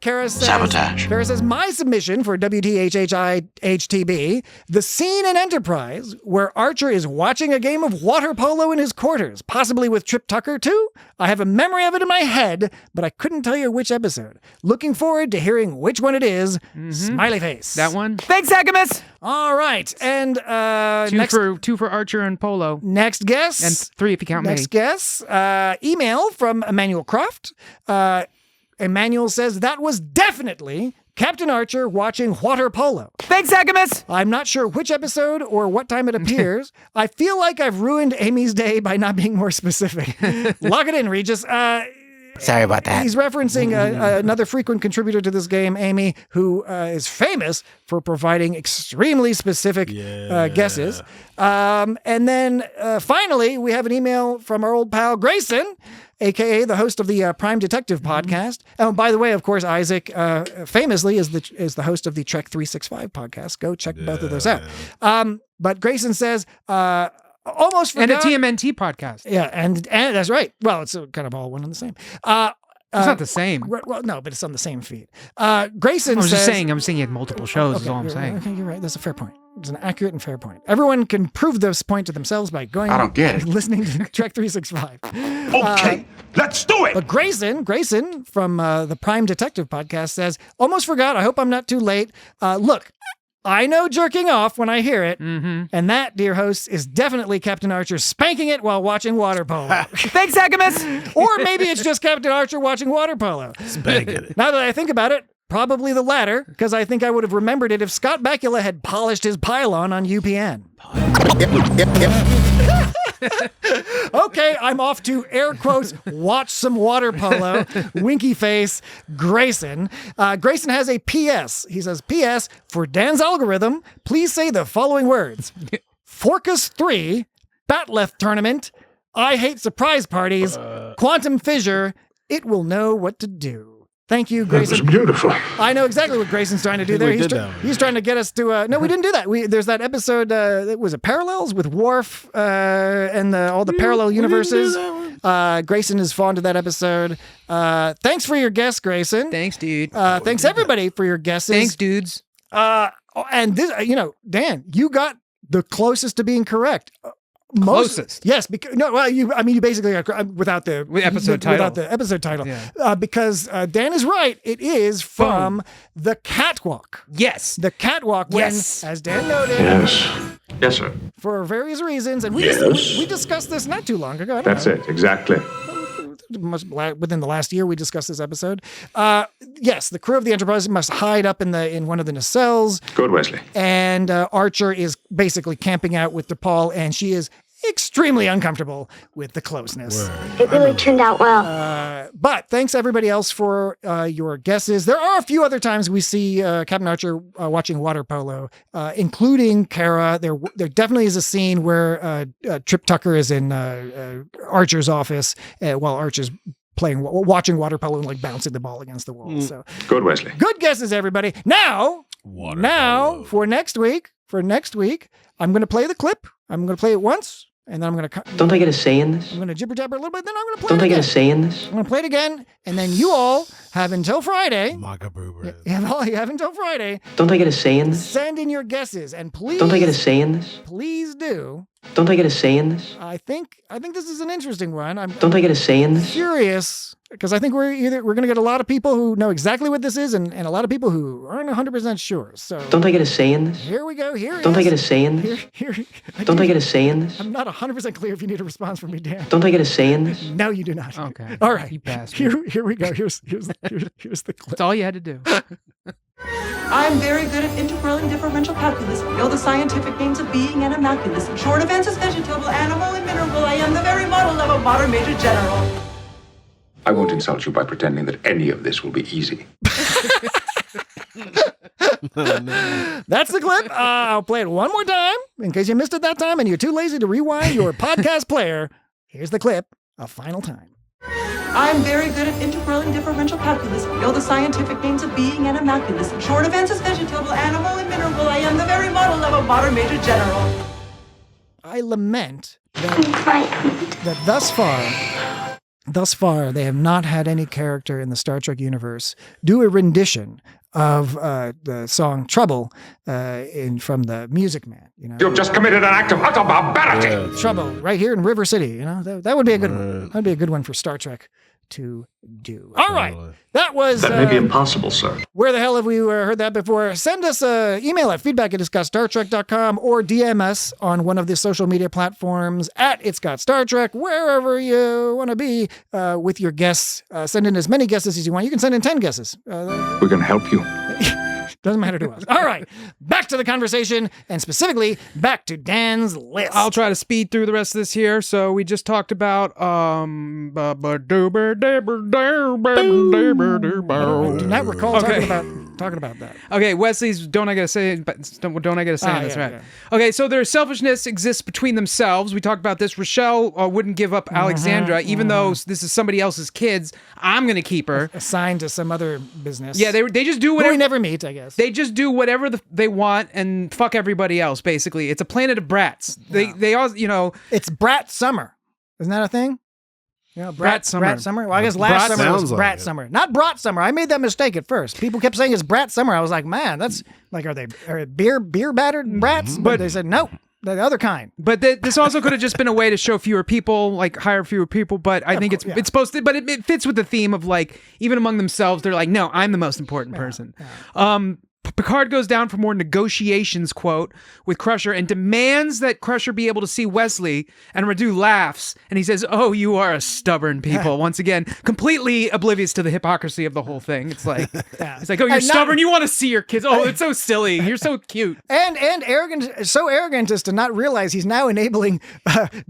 Kara says, Sabotage. Kara says, my submission for WTHHIHTB, the scene in Enterprise where Archer is watching a game of water polo in his quarters, possibly with Trip Tucker too. I have a memory of it in my head, but I couldn't tell you which episode. Looking forward to hearing which one it is. Smiley face. That one? Thanks, Agamus. All right. And two for Archer and Polo. Next guest. And 3 if you count me. Next guest. Email from Emmanuel Croft. Emmanuel says that was definitely Captain Archer watching water polo. Thanks, Agamus. I'm not sure which episode or what time it appears. I feel like I've ruined Amy's day by not being more specific. Lock it in, Regis. Sorry about that. He's referencing another frequent contributor to this game, Amy, who is famous for providing extremely specific guesses. And then finally, we have an email from our old pal Grayson, a.k.a. the host of the Prime Detective podcast. Oh, by the way, of course, Isaac famously is the host of the Trek 365 podcast. Go check both of those out. But Grayson says... almost forgot. And a TMNT podcast. Yeah, and that's right. Well, it's kind of all one and the same. It's not the same. Well, no, but it's on the same feed. Grayson I'm says... I'm saying he had multiple shows, is all I'm saying. Okay, you're right. That's a fair point. It's an accurate and fair point. Everyone can prove this point to themselves by going... I don't get it. Listening to Trek 365. Okay, let's do it! But Grayson from the Prime Detective podcast says, almost forgot. I hope I'm not too late. Look, I know jerking off when I hear it, and that, dear host, is definitely Captain Archer spanking it while watching water polo. Thanks, Agamus! Or maybe it's just Captain Archer watching water polo. Spanking it. Now that I think about it, probably the latter, because I think I would have remembered it if Scott Bakula had polished his pylon on UPN. Okay, I'm off to air quotes, watch some water polo, winky face, Grayson. Grayson has a PS. He says, PS, for Dan's algorithm, please say the following words. Forcus 3, Batleth Tournament, I hate surprise parties, Quantum Fissure, it will know what to do. Thank you, Grayson. That was beautiful. I know exactly what Grayson's trying to do there. He's trying to get us to... no, we didn't do that. There's that episode, was it Parallels with Worf and all the parallel universes? Grayson is fond of that episode. Thanks for your guess, Grayson. Thanks, dude. Thanks, everybody, for your guesses. Thanks, dudes. And this, Dan, you got the closest to being correct. Closest. Yes, because you basically are without the episode title. Without the episode title. Yeah. Because Dan is right. It is from The Catwalk. Yes. The Catwalk. Yes. When, as Dan noted. Yes, sir. For various reasons, and we discussed this not too long ago. That's it, exactly. Within the last year, we discussed this episode. Yes, the crew of the Enterprise must hide up in one of the nacelles. Good, Wesley. And Archer is basically camping out with DePaul, and she is extremely uncomfortable with the closeness. It really turned out well. But thanks everybody else for your guesses. There are a few other times we see Captain Archer watching water polo, including Kara. There definitely is a scene where Trip Tucker is in Archer's office while Archer's watching water polo and like bouncing the ball against the wall. So good, Wesley. Good guesses, everybody. Now for next week, I'm going to play the clip. I'm going to play it once. And then I'm going to... Don't I get a say in this? I'm going to jibber-jabber a little bit, then I'm going to play it Don't I again. get a say in this? I'm going to play it again, and then you all have until Friday... You have until Friday... Don't I get a say in this? Send in your guesses, and please... Don't I get a say in this? Please do Don't I get a say in this? I think this is an interesting one. Don't I get a say in this? Curious, because I think we're going to get a lot of people who know exactly what this is, and a lot of people who aren't 100% sure. So don't I get a say in this? Here we go. Don't I get a say in this? Don't I get a say in this? I'm not 100% clear if you need a response from me, Dan. Don't I get a say in this? No, you do not. Okay. All right. You bastard. Here we go. Here's the clip. That's all you had to do. I'm very good at integral and differential calculus. Know the scientific names of being and immaculus. In short events, vegetable, animal, and mineral. I am the very model of a modern major general. I won't insult you by pretending that any of this will be easy. That's the clip. I'll play it one more time in case you missed it that time and you're too lazy to rewind your podcast player. Here's the clip a final time. I'm very good at integral and differential calculus. Know the scientific names of being and immaculus. In short events, vegetable, animal, and mineral. I am the very model of a modern major general. I lament that thus far, they have not had any character in the Star Trek universe do a rendition of the song "Trouble" from the Music Man. You know, You've just committed an act of utter barbarity. Trouble right here in River City. You know, that would be a good one. That'd be a good one for Star Trek to do. All right, that may be impossible, sir. Where the hell have we heard that before? Send us an email at feedback@itsgotstartrek.com or DM us on one of the social media platforms at It's Got Star Trek, wherever you want to be with your guests. Send in as many guesses as you want. You can send in 10 guesses. We're going to help you. Doesn't matter to us. All right, back to the conversation, and specifically back to Dan's list. I'll try to speed through the rest of this here. So we just talked about do not recall talking about that. Okay, Wesley's don't I get a say? Don't I get a say? That's right. Yeah. Okay, so their selfishness exists between themselves. We talked about this. Rochelle wouldn't give up Alexandra, even though this is somebody else's kids. I'm gonna keep her assigned to some other business. Yeah, they just do whatever. We never meet, I guess. They just do whatever they want and fuck everybody else. Basically, it's a planet of brats. They all, you know, it's Brat Summer. Isn't that a thing? You know, Brat Summer. Brat Summer. Well, I guess last summer was Brat Summer, not Brat Summer. I made that mistake at first. People kept saying it's Brat Summer. I was like, man, that's like, are beer battered brats? But they said no. The other kind. But this also could have just been a way to show fewer people, like hire fewer people. But I think it's supposed to. But it fits with the theme of like even among themselves, they're like, no, I'm the most important person. Yeah. Picard goes down for more negotiations, quote, with Crusher and demands that Crusher be able to see Wesley, and Radu laughs and he says, oh, you are a stubborn people. Once again, completely oblivious to the hypocrisy of the whole thing. It's like, it's like, oh, you're stubborn. You want to see your kids. Oh, it's so silly. You're so cute. And arrogant, so arrogant as to not realize he's now enabling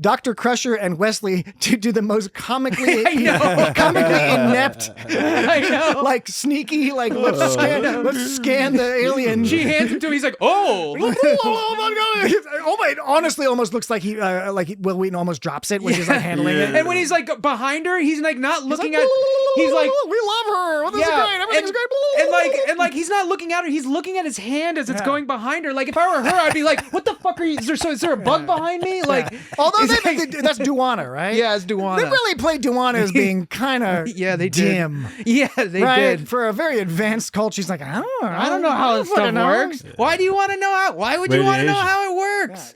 Dr. Crusher and Wesley to do the most comically inept, I know, like sneaky, like let's scan the alien. She hands him to him. He's like, oh my God. Oh my! It honestly almost looks like Will Wheaton almost drops it when she's like handling it. And when he's like behind her, he's like not looking at. He's like, we love her. Well, this is great. Everything's great. And like he's not looking at her. He's looking at his hand as it's going behind her. Like if I were her, I'd be like, what the fuck are you? Is there a bug behind me? Like, although that's Duana, right? Yeah, it's Duana. They really played Duana as being kind of dim. Yeah, they did. For a very advanced cult, she's like, I don't know how this stuff works. Why do you want to know how? Why would you want to know how it works?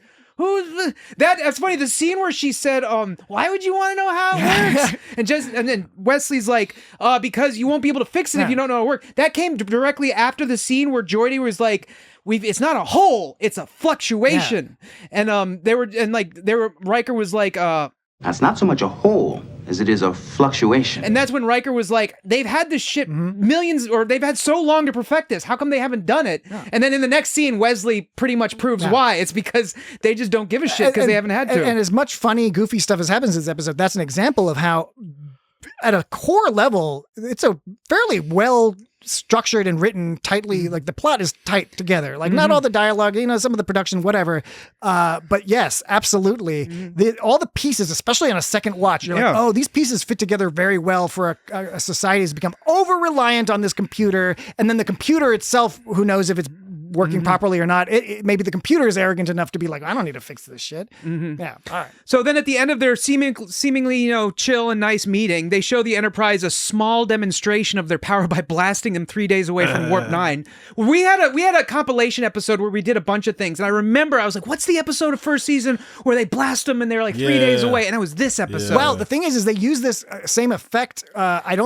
That's funny. The scene where she said, why would you want to know how it works? And then Wesley's like, because you won't be able to fix it if you don't know how it works. That came directly after the scene where Geordi was like, it's not a hole, it's a fluctuation. And Riker was like, that's not so much a hole as it is a fluctuation. And that's when Riker was like, they've had this shit millions, or they've had so long to perfect this. How come they haven't done it? Yeah. And then in the next scene, Wesley pretty much proves why. It's because they just don't give a shit because they haven't had to. And as much funny, goofy stuff as happens in this episode, that's an example of how, at a core level, it's a fairly well structured and written tightly, like the plot is tight together, like not all the dialogue, some of the production, whatever, but yes, absolutely, all the pieces, especially on a second watch, you're like, oh, these pieces fit together very well for a society has become over reliant on this computer, and then the computer itself, who knows if it's working properly or not. Maybe the computer is arrogant enough to be like, I don't need to fix this shit. Yeah, all right. So then at the end of their seemingly, chill and nice meeting, they show the Enterprise a small demonstration of their power by blasting them 3 days away from Warp 9. We had a compilation episode where we did a bunch of things, and I remember I was like, what's the episode of first season where they blast them and they're like 3 days away? And it was this episode. Well, the thing is they use this same effect. I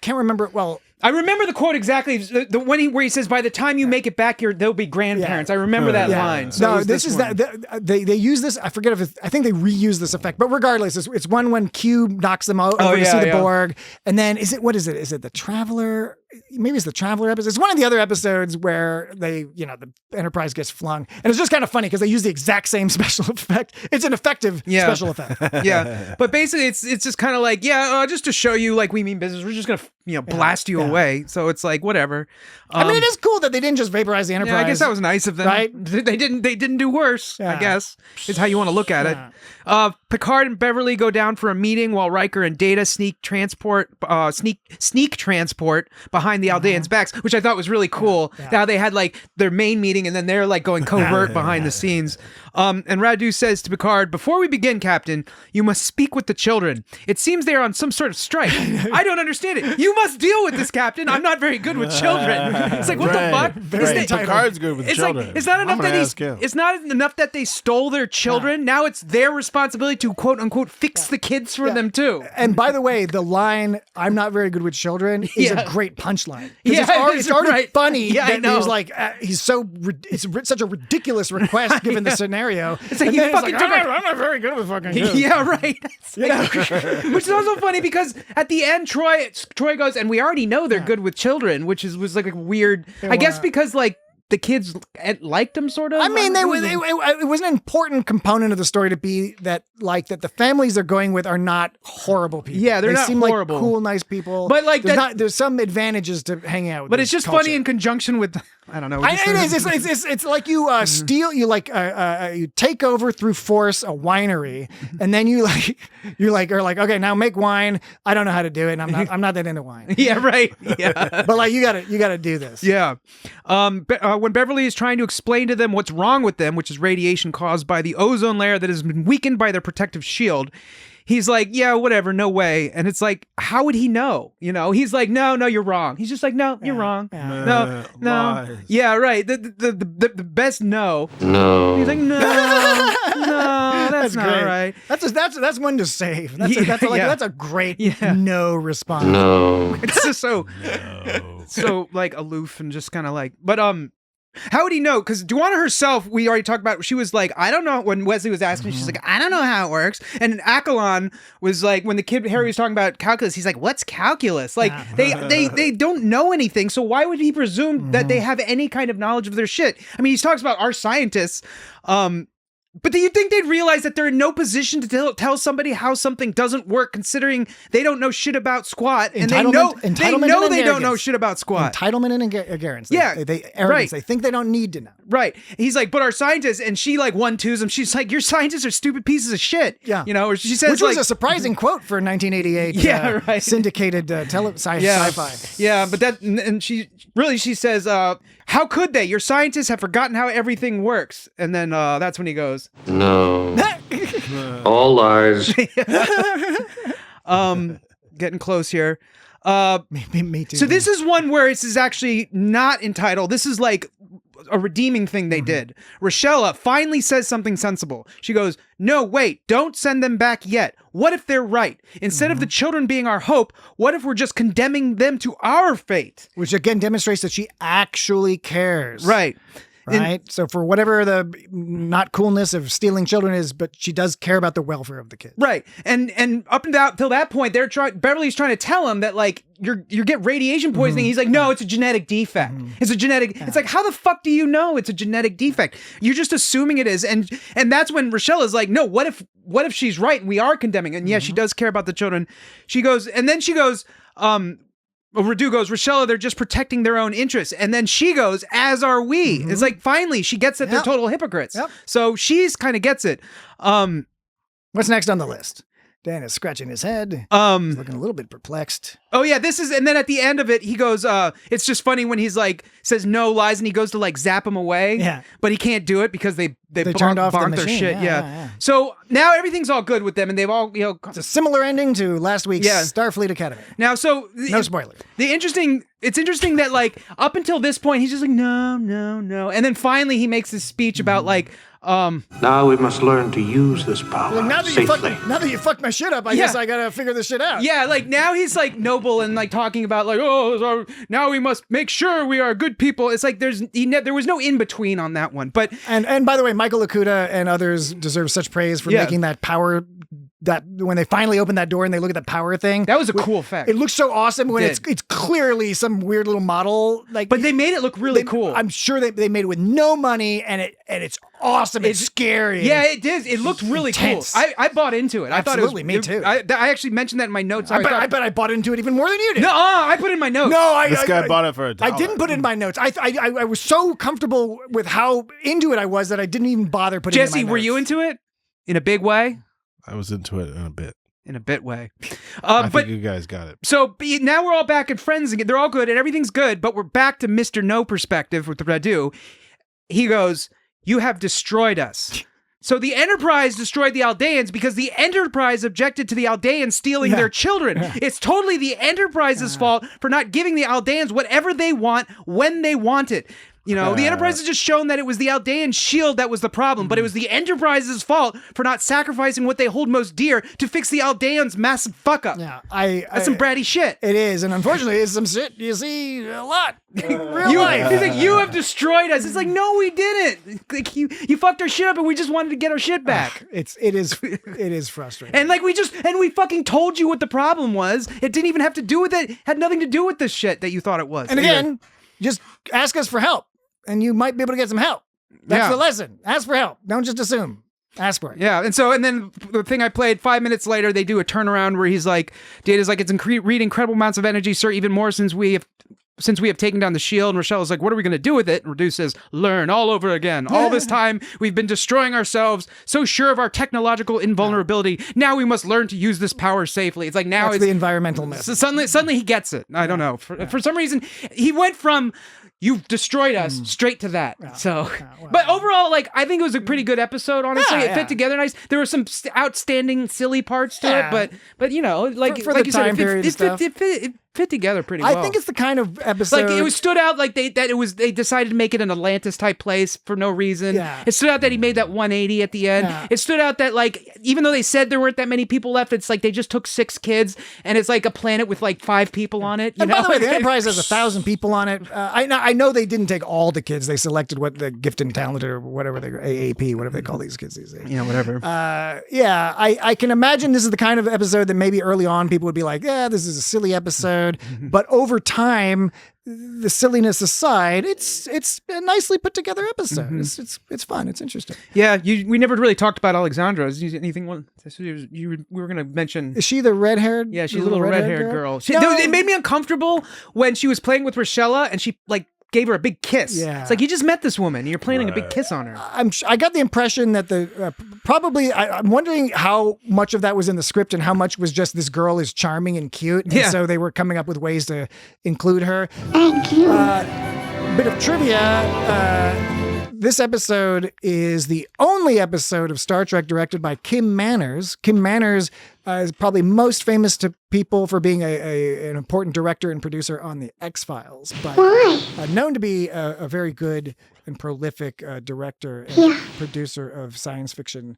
can't remember. Well, I remember the quote exactly. Where he says, "By the time you make it back, they'll be grandparents." I remember that line. So no, this is that they use this. I forget if I think they reuse this effect, but regardless, it's one when Q knocks them over to see the Borg, and then what is it? Is it the Traveler? Maybe it's the Traveler episode. It's one of the other episodes where the Enterprise gets flung, and it's just kind of funny because they use the exact same special effect. It's an effective special effect. Yeah, but basically, it's just kind of like just to show you like we mean business. We're just gonna blast you away. So it's like whatever. I mean, it is cool that they didn't just vaporize the Enterprise. Yeah, I guess that was nice of them. Right? They didn't do worse. I guess is how you want to look at it. Picard and Beverly go down for a meeting while Riker and Data sneak transport behind the Aldeans' backs, which I thought was really cool. Now they had like their main meeting and then they're like going covert behind the scenes. And Radu says to Picard, "Before we begin, Captain, you must speak with the children. It seems they are on some sort of strike. I don't understand it. You must deal with this, Captain. I'm not very good with children." It's like, what the fuck? Picard's good with children. It's not enough it's not enough that they stole their children. Now it's their responsibility to quote unquote fix the kids for them too. And by the way, the line "I'm not very good with children" is a great punchline. Yeah, it's already funny. Yeah, I know. He's like it's such a ridiculous request given the scenario. It's like, you fucking I'm not very good with fucking kids. Yeah, right. Which is also funny because at the end, Troy goes, and we already know they're good with children, which was like a weird. I guess because like the kids liked him, sort of. I mean, it was an important component of the story to be that the families they're going with are not horrible people. Yeah, they seem horrible. like cool, nice people. But like there's some advantages to hanging out with. But it's just funny in conjunction with. I don't know. It's like you steal, you take over through force a winery, and then you're like, okay, now make wine. I don't know how to do it, and I'm not that into wine. Yeah, right. Yeah, but like you gotta do this. Yeah. When Beverly is trying to explain to them what's wrong with them, which is radiation caused by the ozone layer that has been weakened by their protective shield. He's like, yeah, whatever, no way. And it's like, how would he know? He's like, no, you're wrong. He's just like, no, you're wrong. No. Lies. Yeah, right. The best no. No. He's like, no, that's not great. right. That's one to save. That's a great no response. No. It's just so like aloof and just kind of like, but how would he know? Because Duana herself, we already talked about, she was like, I don't know. When Wesley was asking, she's like, I don't know how it works. And Accolon was like, when the kid Harry was talking about calculus, he's like, what's calculus? Like, they don't know anything. So why would he presume that they have any kind of knowledge of their shit? I mean, he talks about our scientists. But do you think they'd realize that they're in no position to tell somebody how something doesn't work, considering they don't know shit about squat, and they know they don't know shit about squat? Entitlement and arrogance. They right. They think they don't need to know. Right. He's like, but our scientists, and she like 1-2s him. She's like, your scientists are stupid pieces of shit. Yeah. Or she says, which was a surprising quote for 1988. Syndicated sci-fi. Yeah, but she says, how could they? Your scientists have forgotten how everything works. And then that's when he goes, no. All lies. Getting close here. Me too. So this is one where this is actually not entitled. This is like a redeeming thing they did. Rochella finally says something sensible. She goes, no, wait, don't send them back yet. What if they're right? Instead of the children being our hope, what if we're just condemning them to our fate? Which again demonstrates that she actually cares. Right. Right. So for whatever the not coolness of stealing children is, but she does care about the welfare of the kids. Right. And up until that point, Beverly's trying to tell him that like you get radiation poisoning. He's like, no, it's a genetic defect. It's a genetic. Yeah. It's like, how the fuck do you know it's a genetic defect? You're just assuming it is. And that's when Rochelle is like, no, what if she's right and we are condemning? And yeah, she does care about the children. She goes, Radu goes, Rochella, they're just protecting their own interests. And then she goes, as are we. It's like, finally, she gets that they're total hypocrites. Yep. So she's kind of gets it. What's next on the list? Dan is scratching his head. He's looking a little bit perplexed. Oh yeah, and then at the end of it, he goes, it's just funny when he's like, says no lies, and he goes to like zap him away. Yeah. But he can't do it because they turned off the bonked their machine. shit. Yeah. So now everything's all good with them, and they've all, It's a similar ending to last week's Starfleet Academy. Now, so no spoiler. It's interesting that like up until this point, he's just like, no. And then finally he makes this speech about like, Now we must learn to use this power now safely. that you fucked my shit up, I guess I gotta figure this shit out. Yeah, like now he's like noble and like talking about like, now we must make sure we are good people. It's like there was no in between on that one. But and by the way, Michael Okuda and others deserve such praise for making that power. That when they finally open that door and they look at the power thing, that was a cool effect. It looks so awesome when it's clearly some weird little model. But they made it look really cool. I'm sure they made it with no money, and it's awesome. It's scary. Yeah, it did. It looked really intense. Cool. I bought into it. Absolutely, I thought me too. I actually mentioned that in my notes. I bet I bought into it even more than you did. No, I put it in my notes. No, this guy bought it for $1. I didn't put it in my notes. I was so comfortable with how into it I was that I didn't even bother putting it in my notes. Jesse, were you into it in a big way? I was into it in a bit. In a bit way. I think you guys got it. So now we're all back at friends again. They're all good and everything's good, but we're back to Mr. No perspective with Radu. He goes, you have destroyed us. So the Enterprise destroyed the Aldeans because the Enterprise objected to the Aldeans stealing their children. It's totally the Enterprise's fault for not giving the Aldeans whatever they want when they want it. The Enterprise has just shown that it was the Aldean shield that was the problem, but it was the Enterprise's fault for not sacrificing what they hold most dear to fix the Aldeans' massive fuck up. Yeah, that's some bratty shit. It is, and unfortunately, it's some shit you see a lot in real life. He's like, you have destroyed us. It's like, no, we didn't. Like, you fucked our shit up, and we just wanted to get our shit back. It is frustrating. And like we fucking told you what the problem was. It didn't even have to do with it. Had nothing to do with the shit that you thought it was. And again, just ask us for help. And you might be able to get some help. That's the lesson. Ask for help. Don't just assume. Ask for it. Yeah, and then the thing I played 5 minutes later, they do a turnaround where he's like, Data's like, read incredible amounts of energy, sir, even more since we have taken down the shield. And Rochelle is like, what are we going to do with it? And Radu says, learn all over again. All this time, we've been destroying ourselves, so sure of our technological invulnerability. Now we must learn to use this power safely. It's like now That's the environmental myth. So suddenly he gets it. I don't know. For some reason, he went from you've destroyed us straight to that. But overall, like, I think it was a pretty good episode, honestly. It fit together nice. There were some outstanding silly parts to it, but like for like the you time said, period it fit together pretty well. I think it's the kind of episode like it stood out like they decided to make it an Atlantis type place for no reason. Yeah. It stood out that he made that 180 at the end. Yeah. It stood out that like even though they said there weren't that many people left, it's like they just took 6 kids and it's like a planet with like 5 people on it. And by the way, the Enterprise has 1,000 people on it. I know they didn't take all the kids. They selected what the gifted and talented or whatever AAP, whatever they call these kids these days. Whatever. I can imagine this is the kind of episode that maybe early on people would be like, yeah, this is a silly episode. But over time, the silliness aside, it's a nicely put together episode. It's fun. It's interesting. Yeah, we never really talked about Alexandra. Is anything we were going to mention? Is she the red-haired? Yeah, she's a little red-haired girl. It made me uncomfortable when she was playing with Rochella and she like gave her a big kiss. Yeah. It's like you just met this woman and you're planning a big kiss on her. I got the impression that I'm wondering how much of that was in the script and how much was just this girl is charming and cute. And so they were coming up with ways to include her. Thank you. Bit of trivia. This episode is the only episode of Star Trek directed by Kim Manners. Kim Manners is probably most famous to people for being an important director and producer on The X-Files, but known to be a very good and prolific director and producer of science fiction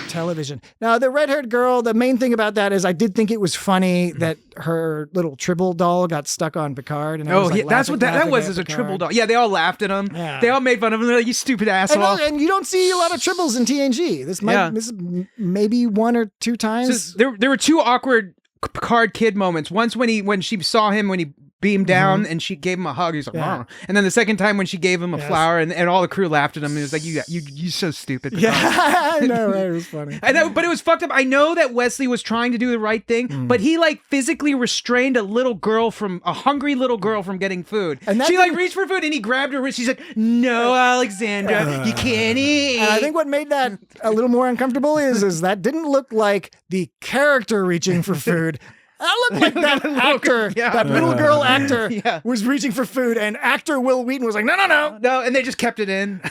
television. Now, the red-haired girl, the main thing about that is I did think it was funny that her little Tribble doll got stuck on Picard. And that's what that was, is a Tribble doll. Yeah, they all laughed at him. Yeah. They all made fun of him. They're like, you stupid asshole. And you don't see a lot of Tribbles in TNG. This is maybe 1 or 2 times. So there were 2 awkward Picard kid moments. Once when she saw him when he beamed down and she gave him a hug. He's like, "Arr." And then the second time when she gave him a flower and all the crew laughed at him, he was like, "You so stupid." Yeah, I know, right? It was funny. I know, but it was fucked up. I know that Wesley was trying to do the right thing, but he like physically restrained a hungry little girl from getting food. And she like reached for food and he grabbed her wrist. She's like, "No, Alexandra, you can't eat." And I think what made that a little more uncomfortable is that didn't look like the character reaching for food. That looked like that actor, that little girl actor, was reaching for food, and actor Will Wheaton was like, no, and they just kept it in.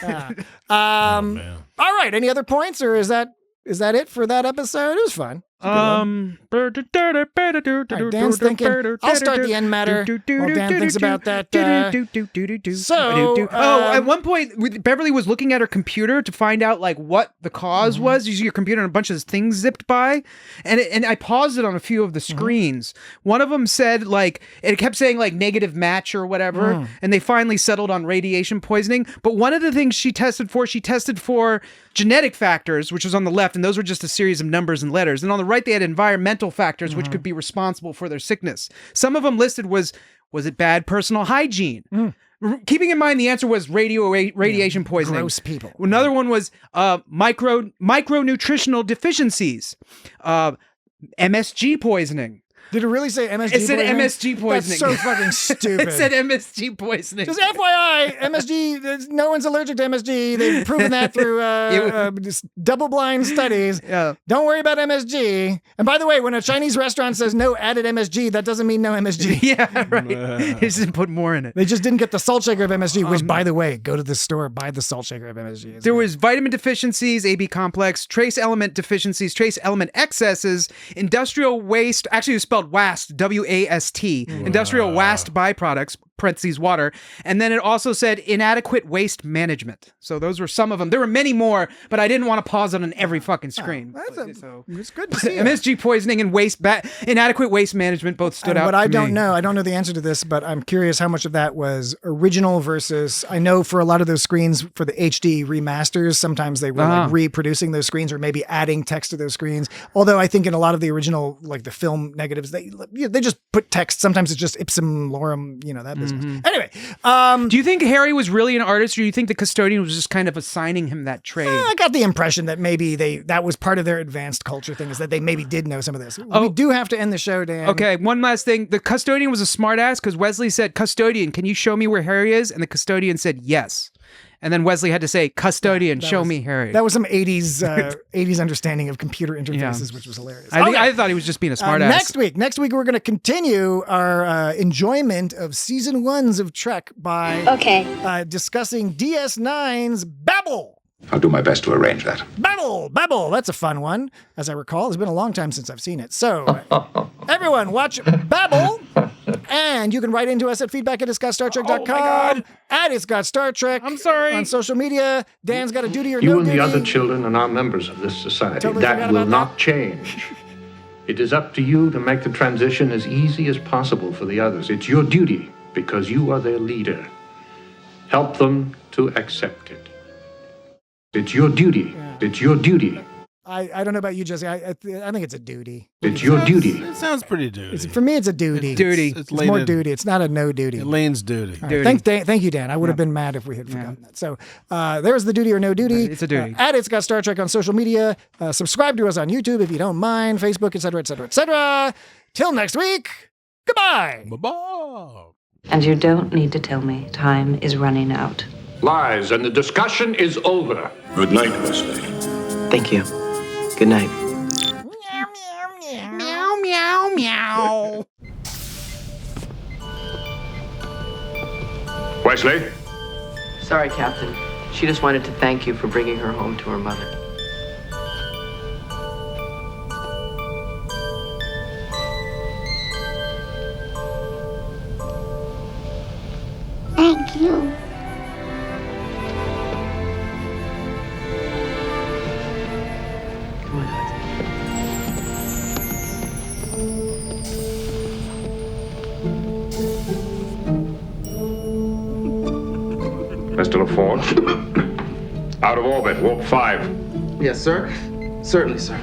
All right, any other points, or is that it for that episode? It was fun. Dan's thinking. I'll start the end matter while Dan thinks about that. So, at one point, Beverly was looking at her computer to find out like what the cause was. You see your computer and a bunch of things zipped by, and I paused it on a few of the screens. One of them said like it kept saying like negative match or whatever, and they finally settled on radiation poisoning. But one of the things she tested for genetic factors, which was on the left, and those were just a series of numbers and letters. And on the right, they had environmental factors, which could be responsible for their sickness. Some of them listed was it bad personal hygiene? Keeping in mind the answer was radiation poisoning. Gross people. Another one was micronutritional deficiencies, MSG poisoning. Did it really say MSG It said poisoning? MSG poisoning. That's so fucking stupid. It said MSG poisoning. Just FYI, MSG, no one's allergic to MSG. They've proven that through just double-blind studies. Yeah. Don't worry about MSG. And by the way, when a Chinese restaurant says no added MSG, that doesn't mean no MSG. Yeah, right. They just didn't put more in it. They just didn't get the salt shaker of MSG, which, by the way, go to the store, buy the salt shaker of MSG. There was vitamin deficiencies, AB complex, trace element deficiencies, trace element excesses, industrial waste, actually it was spelled WAST, W-A-S-T, industrial waste byproducts, parentheses water, and then it also said inadequate waste management. So those were some of them. There were many more, but I didn't want to pause it on every fucking screen. It's good to see it. MSG poisoning and inadequate waste management both stood out. But I don't know. I don't know the answer to this, but I'm curious how much of that was original versus, I know for a lot of those screens for the HD remasters, sometimes they were like reproducing those screens or maybe adding text to those screens. Although I think in a lot of the original, like the film negatives, they just put text. Sometimes it's just ipsum lorem, that business. Anyway. Do you think Harry was really an artist, or do you think the custodian was just kind of assigning him that trade? I got the impression that maybe that was part of their advanced culture thing, is that they maybe did know some of this. We do have to end the show, Dan. Okay, one last thing. The custodian was a smartass because Wesley said, "Custodian, can you show me where Harry is?" And the custodian said, "Yes." And then Wesley had to say, "Custodian, show me Harry." That was some 80s understanding of computer interfaces, which was hilarious. I thought he was just being a smartass. Next week, we're going to continue our enjoyment of season 1s of Trek by discussing DS9's Babel. I'll do my best to arrange that. Babel, that's a fun one. As I recall, it's been a long time since I've seen it. So, everyone, watch Babel. And you can write into us at feedback@itsgotStarTrek.com. At It's Got Star Trek. I'm sorry. On social media. Dan's got a duty or You no and duty. the other children are now members of this society. Totally That will not change. It is up to you to make the transition as easy as possible for the others. It's your duty because you are their leader. Help them to accept it. It's your duty. It's your duty. I don't know about you, Jesse. I think it's a duty. It's your duty. It sounds pretty duty. For me, it's a duty. It's more duty. It's not a no duty. Lane's duty. Right. Thank you, Dan. I would have been mad if we had forgotten that. So there's the duty or no duty. It's a duty. At It's Got Star Trek on social media. Subscribe to us on YouTube if you don't mind. Facebook, etc., etc., etc. Till next week. Goodbye. Bye-bye. And you don't need to tell me time is running out. Lies, and the discussion is over. Good night, Wesley. Thank you. Good night. Meow, meow, meow. Wesley? Sorry, Captain. She just wanted to thank you for bringing her home to her mother. Thank you. Mr. LaForge. Out of orbit, warp 5. Yes, sir. Certainly, sir.